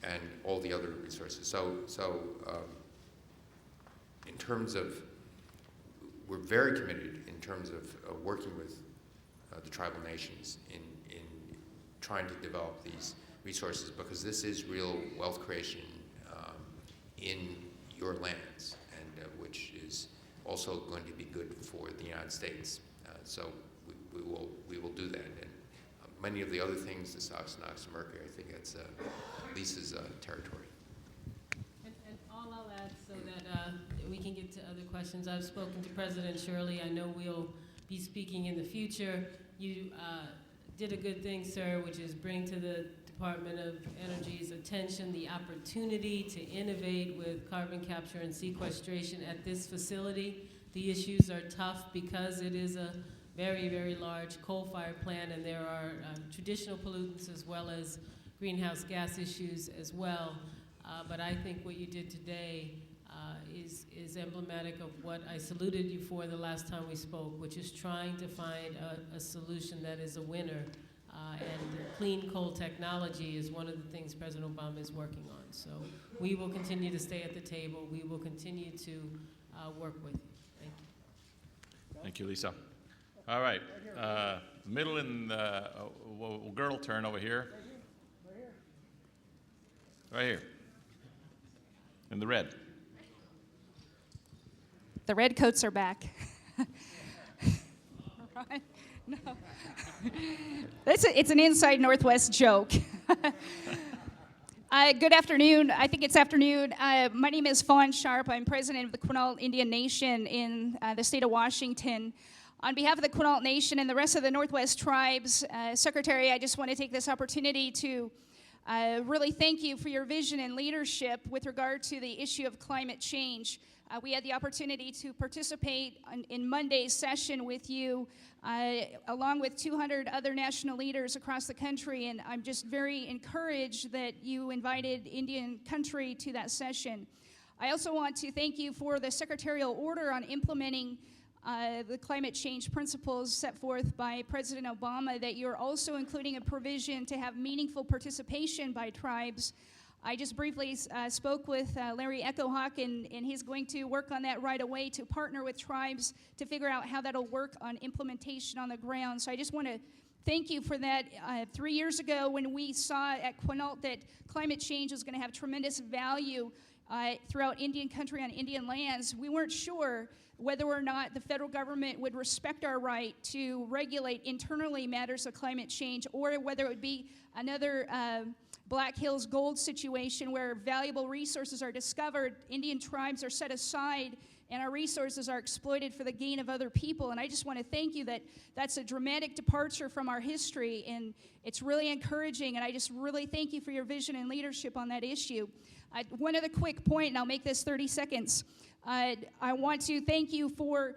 and all the other resources. So in terms of, we're very committed in terms of working with the tribal nations in trying to develop these resources, because this is real wealth creation in your lands, and which is also going to be good for the United States. So we will do that. And many of the other things, the SOx, NOx, mercury, I think that's Lisa's territory. And all I'll add so that we can get to other questions. I've spoken to President Shirley. I know we'll be speaking in the future. You did a good thing, sir, which is bring to the Department of Energy's attention the opportunity to innovate with carbon capture and sequestration at this facility. The issues are tough because it is a very, very large coal-fired plant, and there are traditional pollutants as well as greenhouse gas issues as well. But I think what you did today is emblematic of what I saluted you for the last time we spoke, which is trying to find a solution that is a winner. And clean coal technology is one of the things President Obama is working on. So we will continue to stay at the table. We will continue to work with you. Thank you. Thank you, Lisa. All right. Middle and girl turn over here. Right here. In the red. The red coats are back. Right? No. It's an inside Northwest joke. Good afternoon. I think it's afternoon. My name is Fawn Sharp. I'm president of the Quinault Indian Nation in the state of Washington. On behalf of the Quinault Nation and the rest of the Northwest tribes, Secretary, I just want to take this opportunity to really thank you for your vision and leadership with regard to the issue of climate change. We had the opportunity to participate in Monday's session with you, along with 200 other national leaders across the country, and I'm just very encouraged that you invited Indian country to that session. I also want to thank you for the secretarial order on implementing the climate change principles set forth by President Obama, that you're also including a provision to have meaningful participation by tribes. I just briefly spoke with Larry Echohawk, and he's going to work on that right away to partner with tribes to figure out how that'll work on implementation on the ground. So I just want to thank you for that. 3 years ago, when we saw at Quinault that climate change was going to have tremendous value throughout Indian country on Indian lands, we weren't sure whether or not the federal government would respect our right to regulate internally matters of climate change, or whether it would be another Black Hills Gold situation where valuable resources are discovered, Indian tribes are set aside, and our resources are exploited for the gain of other people. And I just want to thank you that that's a dramatic departure from our history, and it's really encouraging, and I just really thank you for your vision and leadership on that issue. One other quick point, and I'll make this 30 seconds. I want to thank you for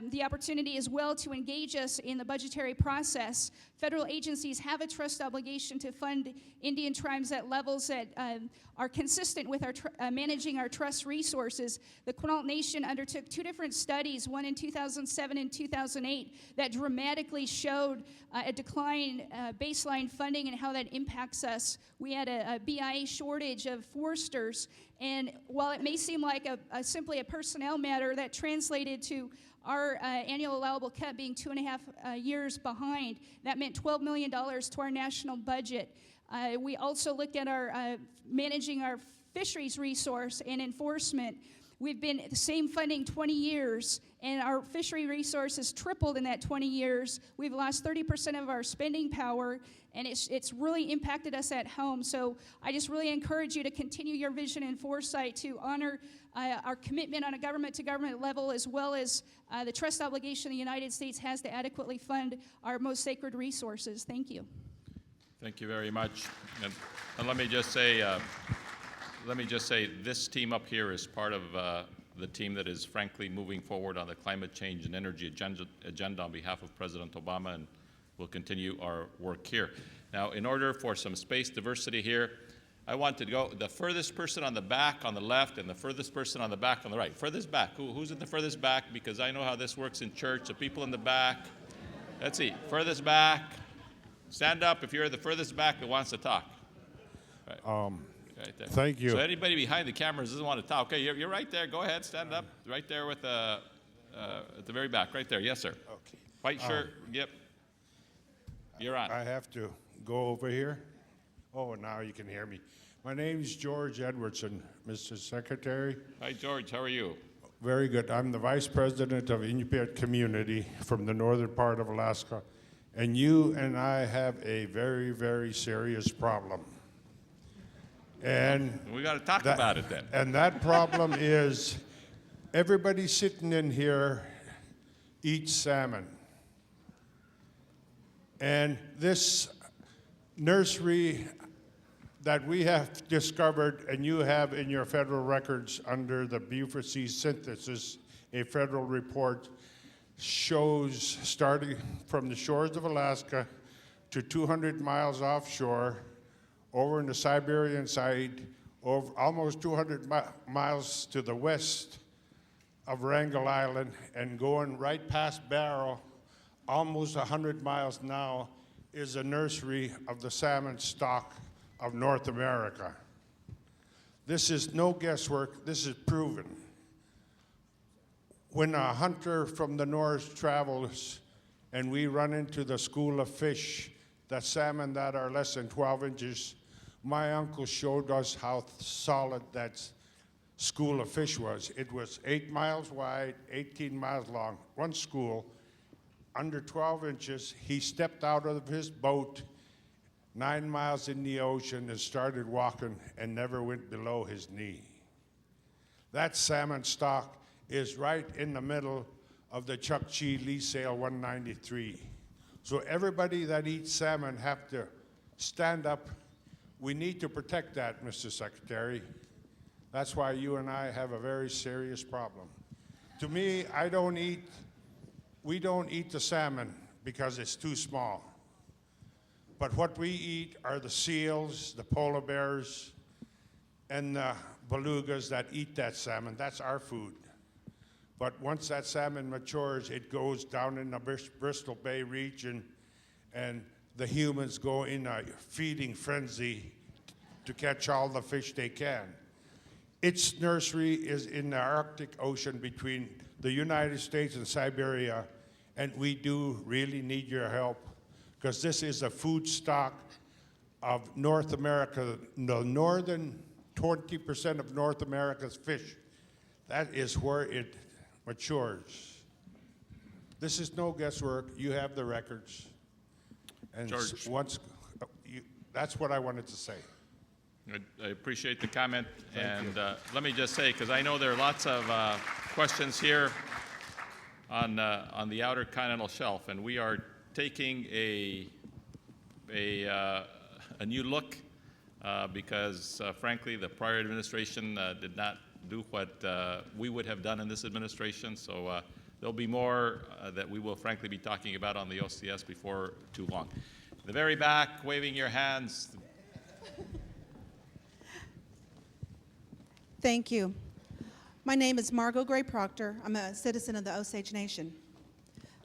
the opportunity as well to engage us in the budgetary process. Federal agencies have a trust obligation to fund Indian tribes at levels that are consistent with our managing our trust resources. The Quinault Nation undertook 2 different studies, one in 2007 and 2008, that dramatically showed a decline baseline funding and how that impacts us. We had a BIA shortage of foresters, and while it may seem like simply a personnel matter, that translated to our annual allowable cut being 2.5 years behind. That meant $12 million to our national budget. We also looked at our managing our fisheries resource and enforcement. We've been at the same funding 20 years, and our fishery resource has tripled in that 20 years. We've lost 30% of our spending power, and it's really impacted us at home. So I just really encourage you to continue your vision and foresight to honor our commitment on a government-to-government level, as well as the trust obligation the United States has to adequately fund our most sacred resources. Thank you. Thank you very much. And let me just say, this team up here is part of the team that is frankly moving forward on the climate change and energy agenda on behalf of President Obama, and we'll continue our work here. Now, in order for some space diversity here, I want to go the furthest person on the back on the left and the furthest person on the back on the right. Furthest back. Who's in the furthest back? Because I know how this works in church. The people in the back. Let's see. Furthest back. Stand up if you're the furthest back that wants to talk. Right. Right there. Thank you. So anybody behind the cameras doesn't want to talk. Okay, you're right there. Go ahead. Stand up. Right there with at the very back. Right there. Yes, sir. Okay. White shirt. Yep. You're on. I have to go over here. Oh, now you can hear me. My name is George Edwardson, Mr. Secretary. Hi, George. How are you? Very good. I'm the Vice President of Inupiat Community from the northern part of Alaska. And you and I have a very, very serious problem. And we got to talk about it then. And that problem is everybody sitting in here eats salmon. And this nursery that we have discovered, and you have in your federal records under the Beaufort Sea Synthesis, a federal report, shows starting from the shores of Alaska to 200 miles offshore, over in the Siberian side, over almost 200 miles to the west of Wrangel Island, and going right past Barrow, almost 100 miles now, is a nursery of the salmon stock of North America. This is no guesswork, this is proven. When a hunter from the north travels and we run into the school of fish, the salmon that are less than 12 inches, my uncle showed us how solid that school of fish was. It was 8 miles wide, 18 miles long, one school, under 12 inches. He stepped out of his boat 9 miles in the ocean and started walking and never went below his knee. That salmon stock is right in the middle of the Chukchi lease sale 193. So everybody that eats salmon have to stand up. We need to protect that, Mr. Secretary. That's why you and I have a very serious problem. To me, we don't eat the salmon because it's too small. But what we eat are the seals, the polar bears, and the belugas that eat that salmon. That's our food. But once that salmon matures, it goes down in the Bristol Bay region, and the humans go in a feeding frenzy to catch all the fish they can. Its nursery is in the Arctic Ocean between the United States and Siberia, and we do really need your help, because this is a food stock of North America, the northern 20% of North America's fish. That is where it matures. This is no guesswork. You have the records. And George. That's what I wanted to say. I appreciate the comment, and let me just say, because I know there are lots of questions here on the outer continental shelf, and we are taking a new look because, frankly, the prior administration did not do what we would have done in this administration. So there'll be more that we will, frankly, be talking about on the OCS before too long. In the very back, waving your hands. Thank you. My name is Margot Gray Proctor. I'm a citizen of the Osage Nation,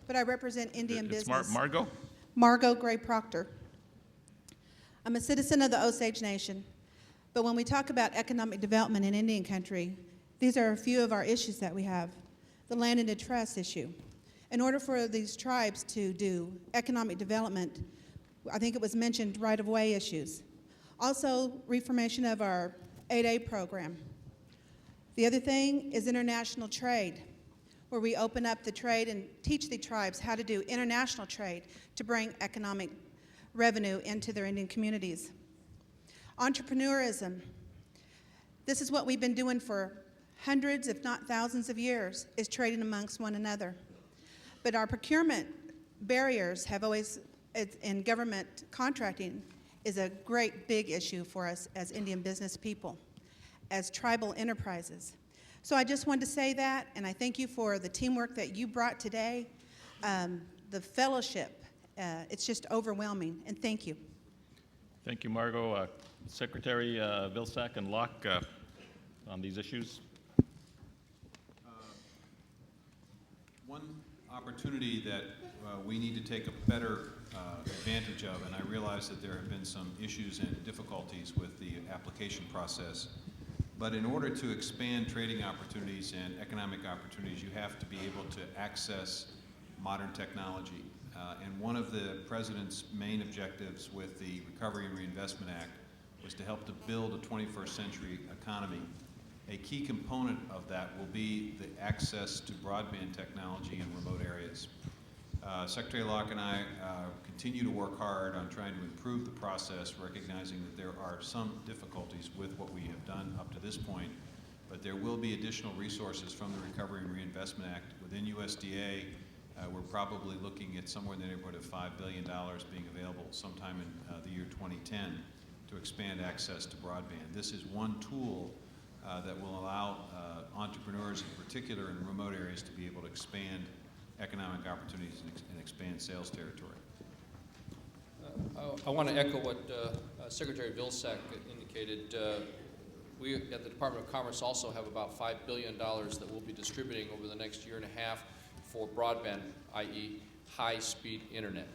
but I represent Indian business. Margot? Margot Gray Proctor. I'm a citizen of the Osage Nation, but when we talk about economic development in Indian country, these are a few of our issues that we have. The land and the trust issue. In order for these tribes to do economic development, I think it was mentioned right-of-way issues. Also, reformation of our 8A program. The other thing is international trade, where we open up the trade and teach the tribes how to do international trade to bring economic revenue into their Indian communities. Entrepreneurism. This is what we've been doing for hundreds, if not thousands of years, is trading amongst one another. But our procurement barriers have always, in government contracting, is a great big issue for us as Indian business people, as tribal enterprises. So I just wanted to say that, and I thank you for the teamwork that you brought today, the fellowship. It's just overwhelming, and thank you. Thank you, Margot. Secretary Vilsack and Locke on these issues. One opportunity that we need to take a better advantage of, and I realize that there have been some issues and difficulties with the application process, but in order to expand trading opportunities and economic opportunities, you have to be able to access modern technology. And one of the President's main objectives with the Recovery and Reinvestment Act was to help to build a 21st century economy. A key component of that will be the access to broadband technology in remote areas. Secretary Locke and I continue to work hard on trying to improve the process, recognizing that there are some difficulties with what we have done up to this point, but there will be additional resources from the Recovery and Reinvestment Act. Within USDA, we're probably looking at somewhere in the neighborhood of $5 billion being available sometime in the year 2010 to expand access to broadband. This is one tool that will allow entrepreneurs in particular in remote areas to be able to expand economic opportunities and expand sales territory. I want to echo what Secretary Vilsack indicated. We at the Department of Commerce also have about $5 billion that we'll be distributing over the next year and a half for broadband, i.e. high-speed internet.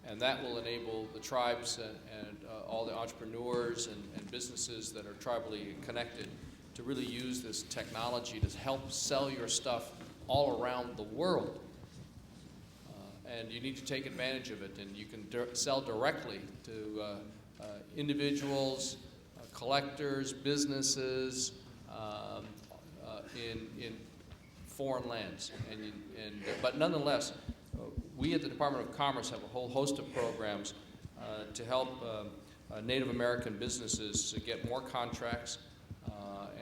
And that will enable the tribes and all the entrepreneurs and businesses that are tribally connected to really use this technology to help sell your stuff all around the world. And you need to take advantage of it, and you can sell directly to individuals, collectors, businesses in foreign lands. But nonetheless, we at the Department of Commerce have a whole host of programs to help Native American businesses get more contracts,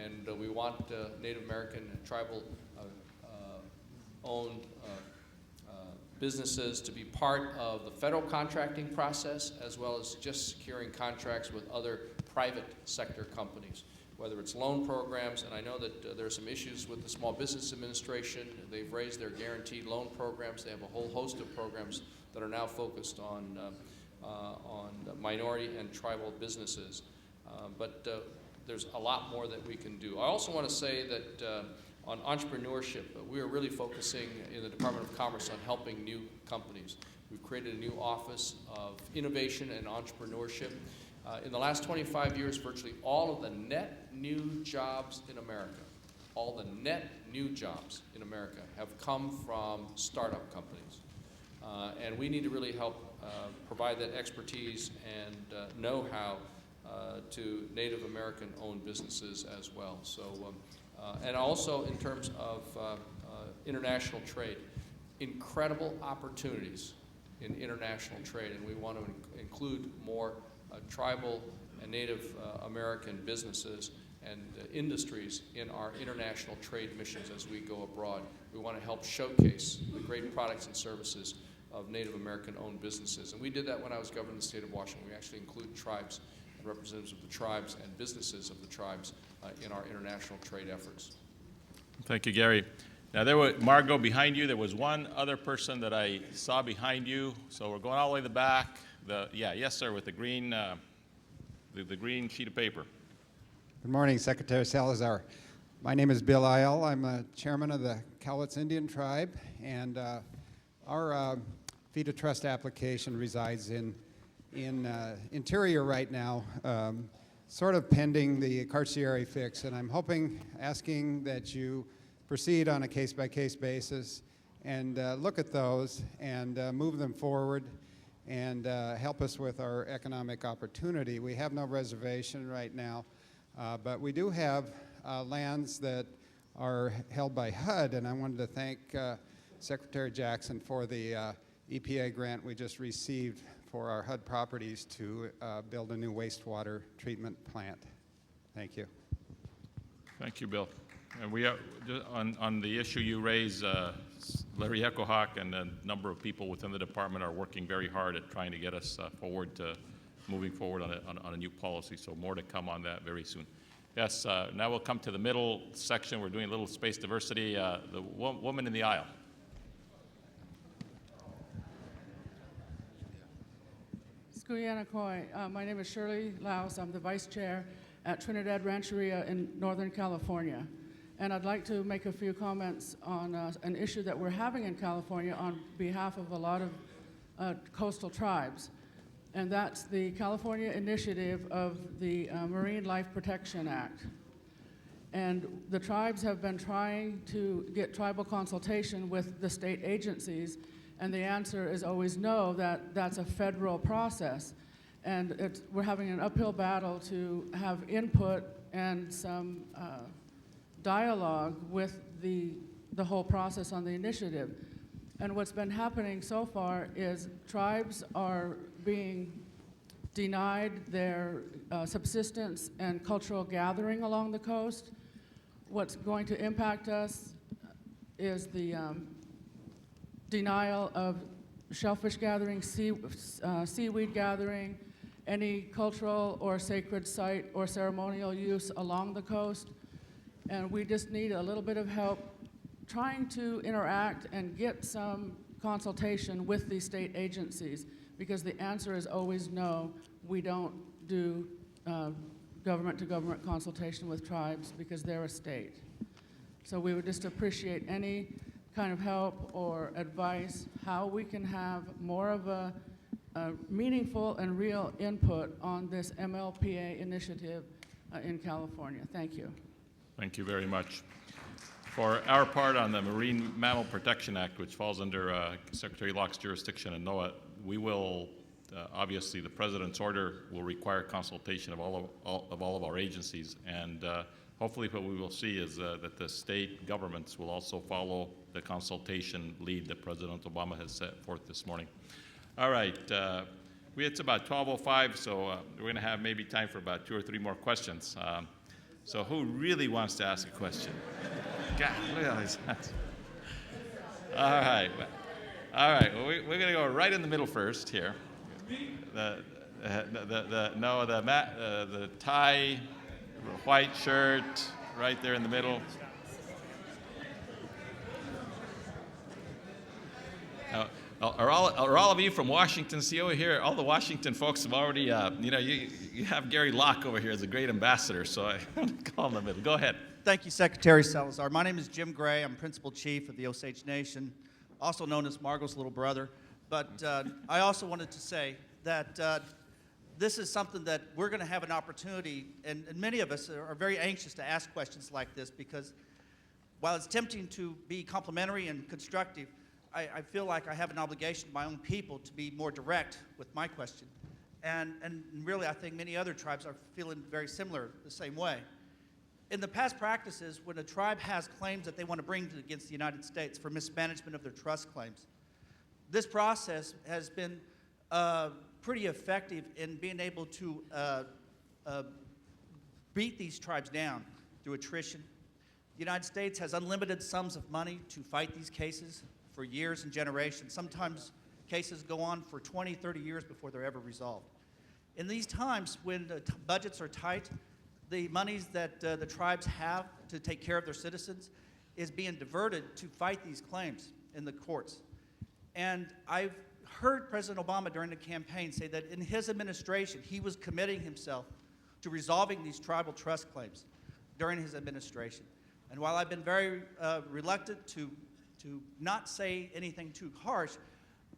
and we want Native American and tribal owned businesses to be part of the federal contracting process, as well as just securing contracts with other private sector companies, whether it's loan programs. And I know that there are some issues with the Small Business Administration. They've raised their guaranteed loan programs. They have a whole host of programs that are now focused on minority and tribal businesses. But there's a lot more that we can do. I also want to say that on entrepreneurship, we are really focusing in the Department of Commerce on helping new companies. We've created a new office of innovation and entrepreneurship. In the last 25 years, virtually all of the net new jobs in America, have come from startup companies. And we need to really help provide that expertise and know-how to Native American-owned businesses as well. So, and also in terms of international trade, incredible opportunities in international trade, and we want to include more tribal and Native American businesses and industries in our international trade missions as we go abroad. We want to help showcase the great products and services of Native American-owned businesses. And we did that when I was governor of the state of Washington. We actually include tribes and representatives of the tribes and businesses of the tribes in our international trade efforts. Thank you, Gary. Now, there was Margot behind you. There was one other person that I saw behind you. So we're going all the way to the back. Yes, sir, with the green, the green sheet of paper. Good morning, Secretary Salazar. My name is Bill Isle. I'm a chairman of the Cowlitz Indian Tribe, and our Feed of Trust application resides in Interior right now, sort of pending the carcieri fix, and I'm asking that you proceed on a case-by-case basis and look at those and move them forward and help us with our economic opportunity. We have no reservation right now, but we do have lands that are held by HUD, and I wanted to thank Secretary Jackson for the EPA grant we just received for our HUD properties to build a new wastewater treatment plant. Thank you. Thank you, Bill. And we are, on the issue you raise, Larry Echohawk and a number of people within the department are working very hard at trying to get us moving forward on a new policy. So more to come on that very soon. Yes, now we'll come to the middle section. We're doing a little space diversity. The woman in the aisle. My name is Shirley Laus. I'm the vice chair at Trinidad Rancheria in Northern California. And I'd like to make a few comments on an issue that we're having in California on behalf of a lot of coastal tribes. And that's the California initiative of the Marine Life Protection Act. And the tribes have been trying to get tribal consultation with the state agencies, and the answer is always no, that's a federal process. And we're having an uphill battle to have input and some dialogue with the whole process on the initiative. And what's been happening so far is tribes are being denied their subsistence and cultural gathering along the coast. What's going to impact us is the denial of shellfish gathering, seaweed gathering, any cultural or sacred site or ceremonial use along the coast. And we just need a little bit of help trying to interact and get some consultation with these state agencies, because the answer is always no. We don't do government-to-government consultation with tribes because they're a state. So we would just appreciate any kind of help or advice how we can have more of a meaningful and real input on this MLPA initiative in California. Thank you. Thank you very much. For our part on the Marine Mammal Protection Act, which falls under Secretary Locke's jurisdiction and NOAA, we will, obviously, the President's order will require consultation of all of our agencies. And hopefully what we will see is that the state governments will also follow the consultation lead that President Obama has set forth this morning. All right. It's about 12:05, so we're going to have maybe time for about 2 or 3 more questions. So who really wants to ask a question? God, look at all these hands. All right. Well, we're going to go right in the middle first here. The tie, white shirt, right there in the middle. Are all of you from Washington? See over here, all the Washington folks have already, you have Gary Locke over here as a great ambassador, so I want to call him in the middle. Go ahead. Thank you, Secretary Salazar. My name is Jim Gray. I'm Principal Chief of the Osage Nation, also known as Margot's little brother. But I also wanted to say that this is something that we're going to have an opportunity, and many of us are very anxious to ask questions like this, because while it's tempting to be complimentary and constructive, I feel like I have an obligation to my own people to be more direct with my question. And really, I think many other tribes are feeling very similar, the same way. In the past practices, when a tribe has claims that they want to bring against the United States for mismanagement of their trust claims, this process has been pretty effective in being able to beat these tribes down through attrition. The United States has unlimited sums of money to fight these cases for years and generations. Sometimes cases go on for 20, 30 years before they're ever resolved. In these times when the budgets are tight, the monies that the tribes have to take care of their citizens is being diverted to fight these claims in the courts. And I've heard President Obama during the campaign say that in his administration, he was committing himself to resolving these tribal trust claims during his administration. And while I've been very reluctant to not say anything too harsh,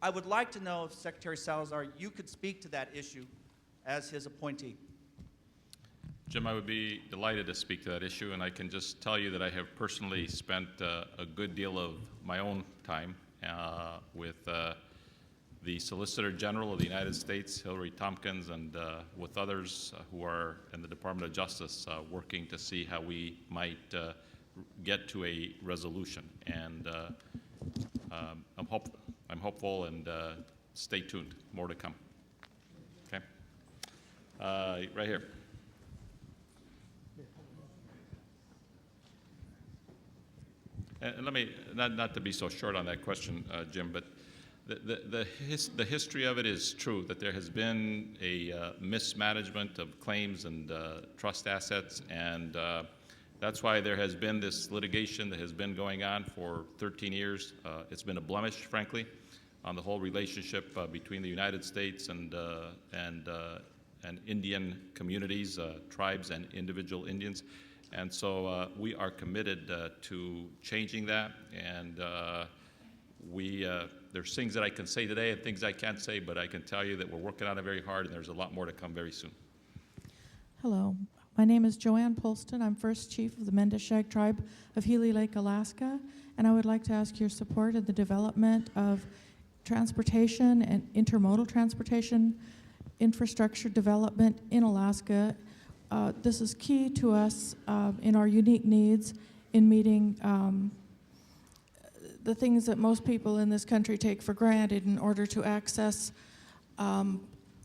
I would like to know if, Secretary Salazar, you could speak to that issue as his appointee. Jim, I would be delighted to speak to that issue, and I can just tell you that I have personally spent a good deal of my own time with the Solicitor General of the United States, Hillary Tompkins, and with others who are in the Department of Justice working to see how we might get to a resolution. And I'm hopeful, and stay tuned. More to come. Okay? Right here. And let me, not to be so short on that question, Jim, but the history of it is true, that there has been a mismanagement of claims and trust assets, and that's why there has been this litigation that has been going on for 13 years. It's been a blemish, frankly, on the whole relationship between the United States and Indian communities, tribes and individual Indians. And so we are committed to changing that, and there's things that I can say today and things I can't say, but I can tell you that we're working on it very hard, and there's a lot more to come very soon. Hello, my name is Joanne Polston. I'm First Chief of the Mendishag Tribe of Healy Lake, Alaska, and I would like to ask your support in the development of transportation and intermodal transportation infrastructure development in Alaska. This is key to us in our unique needs in meeting the things that most people in this country take for granted in order to access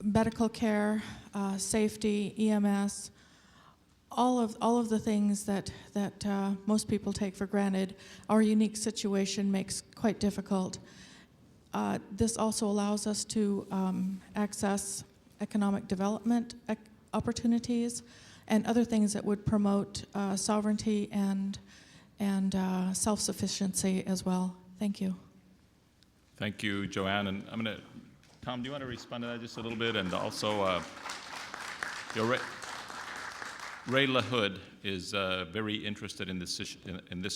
medical care, safety, EMS, all of the things that most people take for granted. Our unique situation makes quite difficult. This also allows us to access economic development opportunities and other things that would promote sovereignty and self-sufficiency as well. Thank you. Thank you, Joanne. And Tom, do you want to respond to that just a little bit? And also, Ray LaHood is very interested in this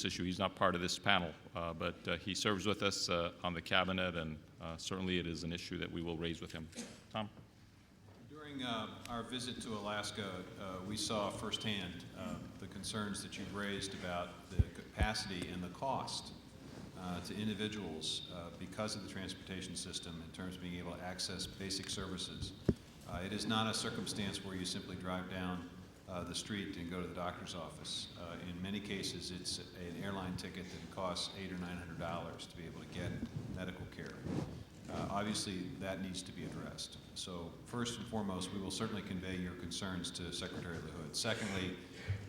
issue. He's not part of this panel, but he serves with us on the cabinet, and certainly it is an issue that we will raise with him. Tom? During our visit to Alaska, we saw firsthand the concerns that you've raised about the capacity and the cost to individuals because of the transportation system in terms of being able to access basic services. It is not a circumstance where you simply drive down the street and go to the doctor's office. In many cases, it's an airline ticket that costs $800 or $900 to be able to get medical care. obviously that needs to be addressed. So first and foremost, we will certainly convey your concerns to Secretary LaHood. Secondly,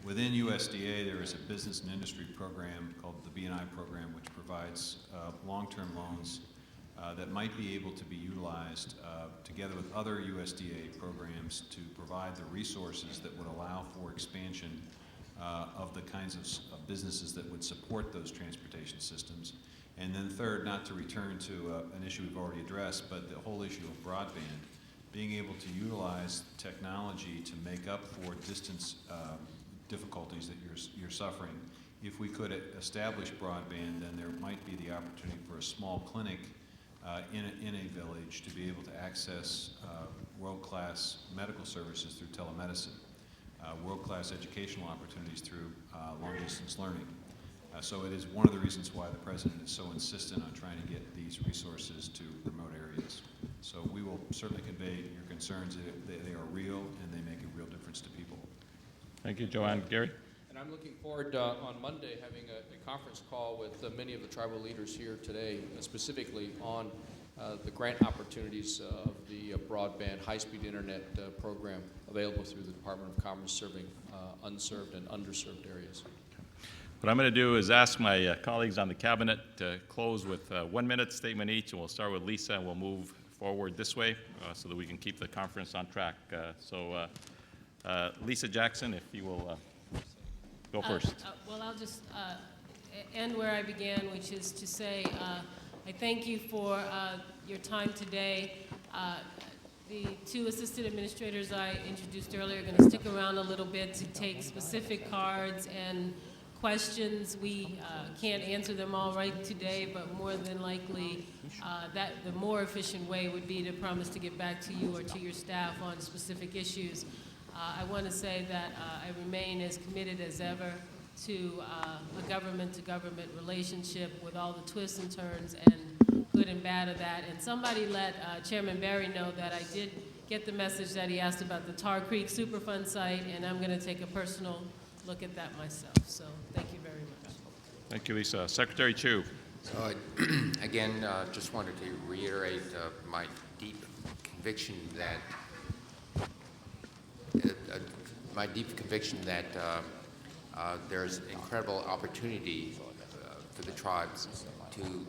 within USDA, there is a business and industry program called the B&I program, which provides long-term loans that might be able to be utilized together with other USDA programs to provide the resources that would allow for expansion of the kinds of businesses that would support those transportation systems. And then third, not to return to an issue we've already addressed, but the whole issue of broadband, being able to utilize technology to make up for distance difficulties that you're suffering. If we could establish broadband, then there might be the opportunity for a small clinic in a village to be able to access world-class medical services through telemedicine, world-class educational opportunities through long-distance learning. So it is one of the reasons why the President is so insistent on trying to get these resources to remote areas. So we will certainly convey your concerns. They are real and they make a real difference to people. Thank you, Joanne. Gary? And I'm looking forward on Monday having a conference call with many of the tribal leaders here today, specifically on the grant opportunities of the broadband high-speed internet program available through the Department of Commerce serving unserved and underserved areas. What I'm going to do is ask my colleagues on the cabinet to close with a 1-minute statement each, and we'll start with Lisa, and we'll move forward this way so that we can keep the conference on track. Lisa Jackson, if you will go first. Well, I'll just end where I began, which is to say I thank you for your time today. The two assistant administrators I introduced earlier are going to stick around a little bit to take specific cards and questions. We can't answer them all right today, but more than likely that the more efficient way would be to promise to get back to you or to your staff on specific issues. I want to say that I remain as committed as ever to a government-to-government relationship with all the twists and turns and good and bad of that. And somebody let Chairman Barry know that I did get the message that he asked about the Tar Creek Superfund site, and I'm going to take a personal look at that myself. So thank you very much. Thank you, Lisa. Secretary Chu. So again, just wanted to reiterate my deep conviction that there's incredible opportunity for the tribes to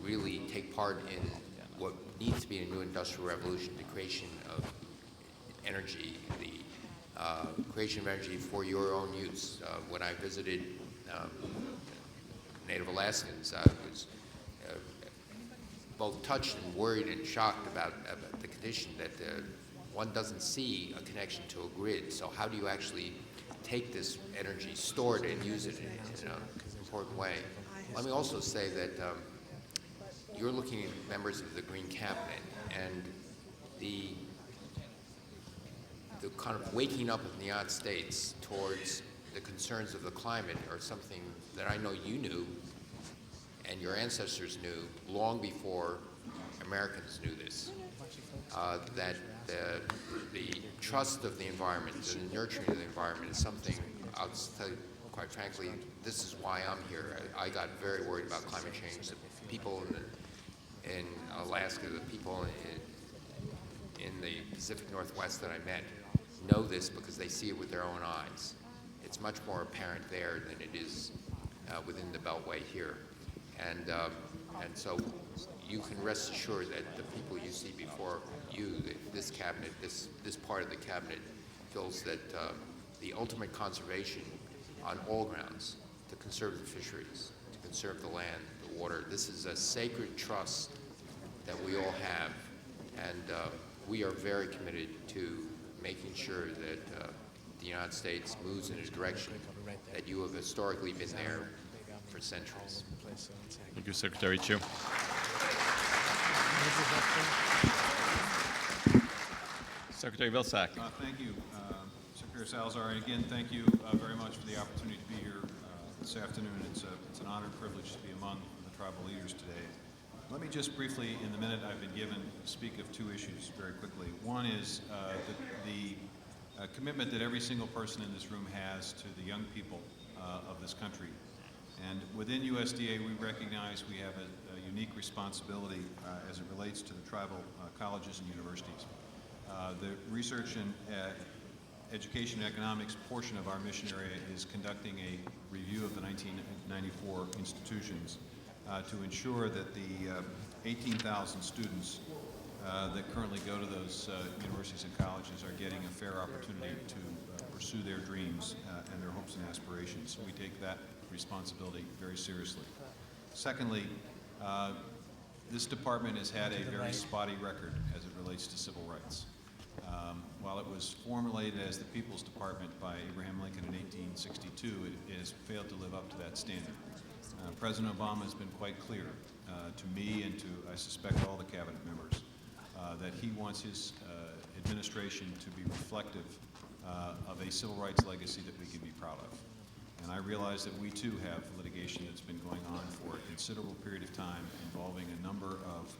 really take part in what needs to be a new industrial revolution, the creation of energy, the creation of energy for your own use. When I visited Native Alaskans, I was both touched and worried and shocked about the condition that one doesn't see a connection to a grid. So how do you actually take this energy, store it, and use it in an important way? Let me also say that you're looking at members of the Green Cabinet, and the kind of waking up of the United States towards the concerns of the climate are something that I know you knew and your ancestors knew long before Americans knew this. That the trust of the environment and the nurturing of the environment is something, I'll just tell you quite frankly, this is why I'm here. I got very worried about climate change. The people in Alaska, the people in the Pacific Northwest that I met know this because they see it with their own eyes. It's much more apparent there than it is within the Beltway here. And so you can rest assured that the people you see before you, this cabinet, this part of the cabinet, feels that the ultimate conservation on all grounds, to conserve the fisheries, to conserve the land, the water, this is a sacred trust that we all have. And we are very committed to making sure that the United States moves in a direction that you have historically been there for centuries. Thank you, Secretary Chu. Secretary Vilsack. Thank you, Secretary Salazar. And again, thank you very much for the opportunity to be here this afternoon. It's an honor and privilege to be among the tribal leaders today. Let me just briefly, in the minute I've been given, speak of two issues very quickly. One is the commitment that every single person in this room has to the young people of this country. And within USDA, we recognize we have a unique responsibility as it relates to the tribal colleges and universities. The research and education and economics portion of our mission area is conducting a review of the 1994 institutions to ensure that the 18,000 students that currently go to those universities and colleges are getting a fair opportunity to pursue their dreams and their hopes and aspirations. We take that responsibility very seriously. Secondly, this department has had a very spotty record as it relates to civil rights. While it was formulated as the People's Department by Abraham Lincoln in 1862, it has failed to live up to that standard. President Obama has been quite clear to me and to, I suspect, all the cabinet members that he wants his administration to be reflective of a civil rights legacy that we can be proud of. And I realize that we too have litigation that's been going on for a considerable period of time involving a number of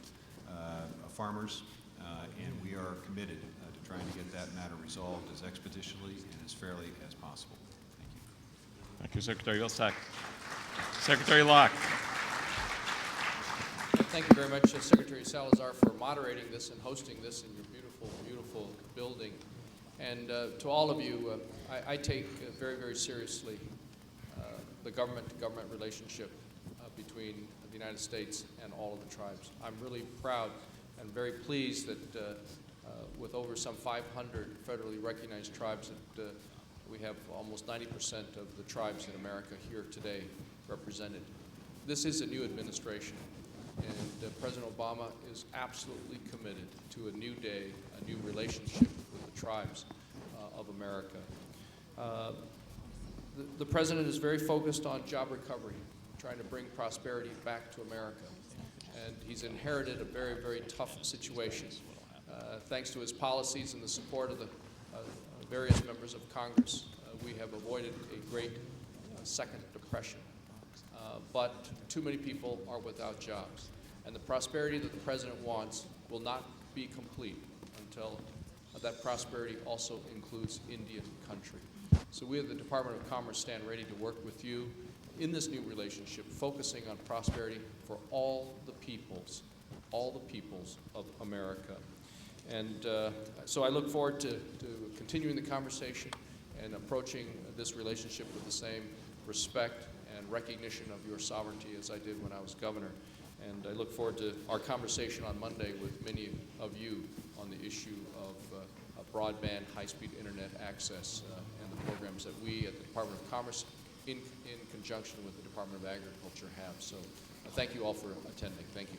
farmers, and we are committed to trying to get that matter resolved as expeditiously and as fairly as possible. Thank you. Thank you, Secretary Vilsack. Secretary Locke. Thank you very much, Secretary Salazar, for moderating this and hosting this in your beautiful, beautiful building. And to all of you, I take very, very seriously the government-to-government relationship between the United States and all of the tribes. I'm really proud and very pleased that with over some 500 federally recognized tribes that we have almost 90% of the tribes in America here today represented. This is a new administration, and President Obama is absolutely committed to a new day, a new relationship with the tribes of America. The President is very focused on job recovery, trying to bring prosperity back to America. And he's inherited a very, very tough situation. Thanks to his policies and the support of the various members of Congress, we have avoided a great second depression. But too many people are without jobs. And the prosperity that the President wants will not be complete until that prosperity also includes Indian country. So we at the Department of Commerce stand ready to work with you in this new relationship, focusing on prosperity for all the peoples of America. And so I look forward to continuing the conversation and approaching this relationship with the same respect and recognition of your sovereignty as I did when I was governor. And I look forward to our conversation on Monday with many of you on the issue of broadband, high-speed internet access and the programs that we at the Department of Commerce in conjunction with the Department of Agriculture have. So thank you all for attending. Thank you.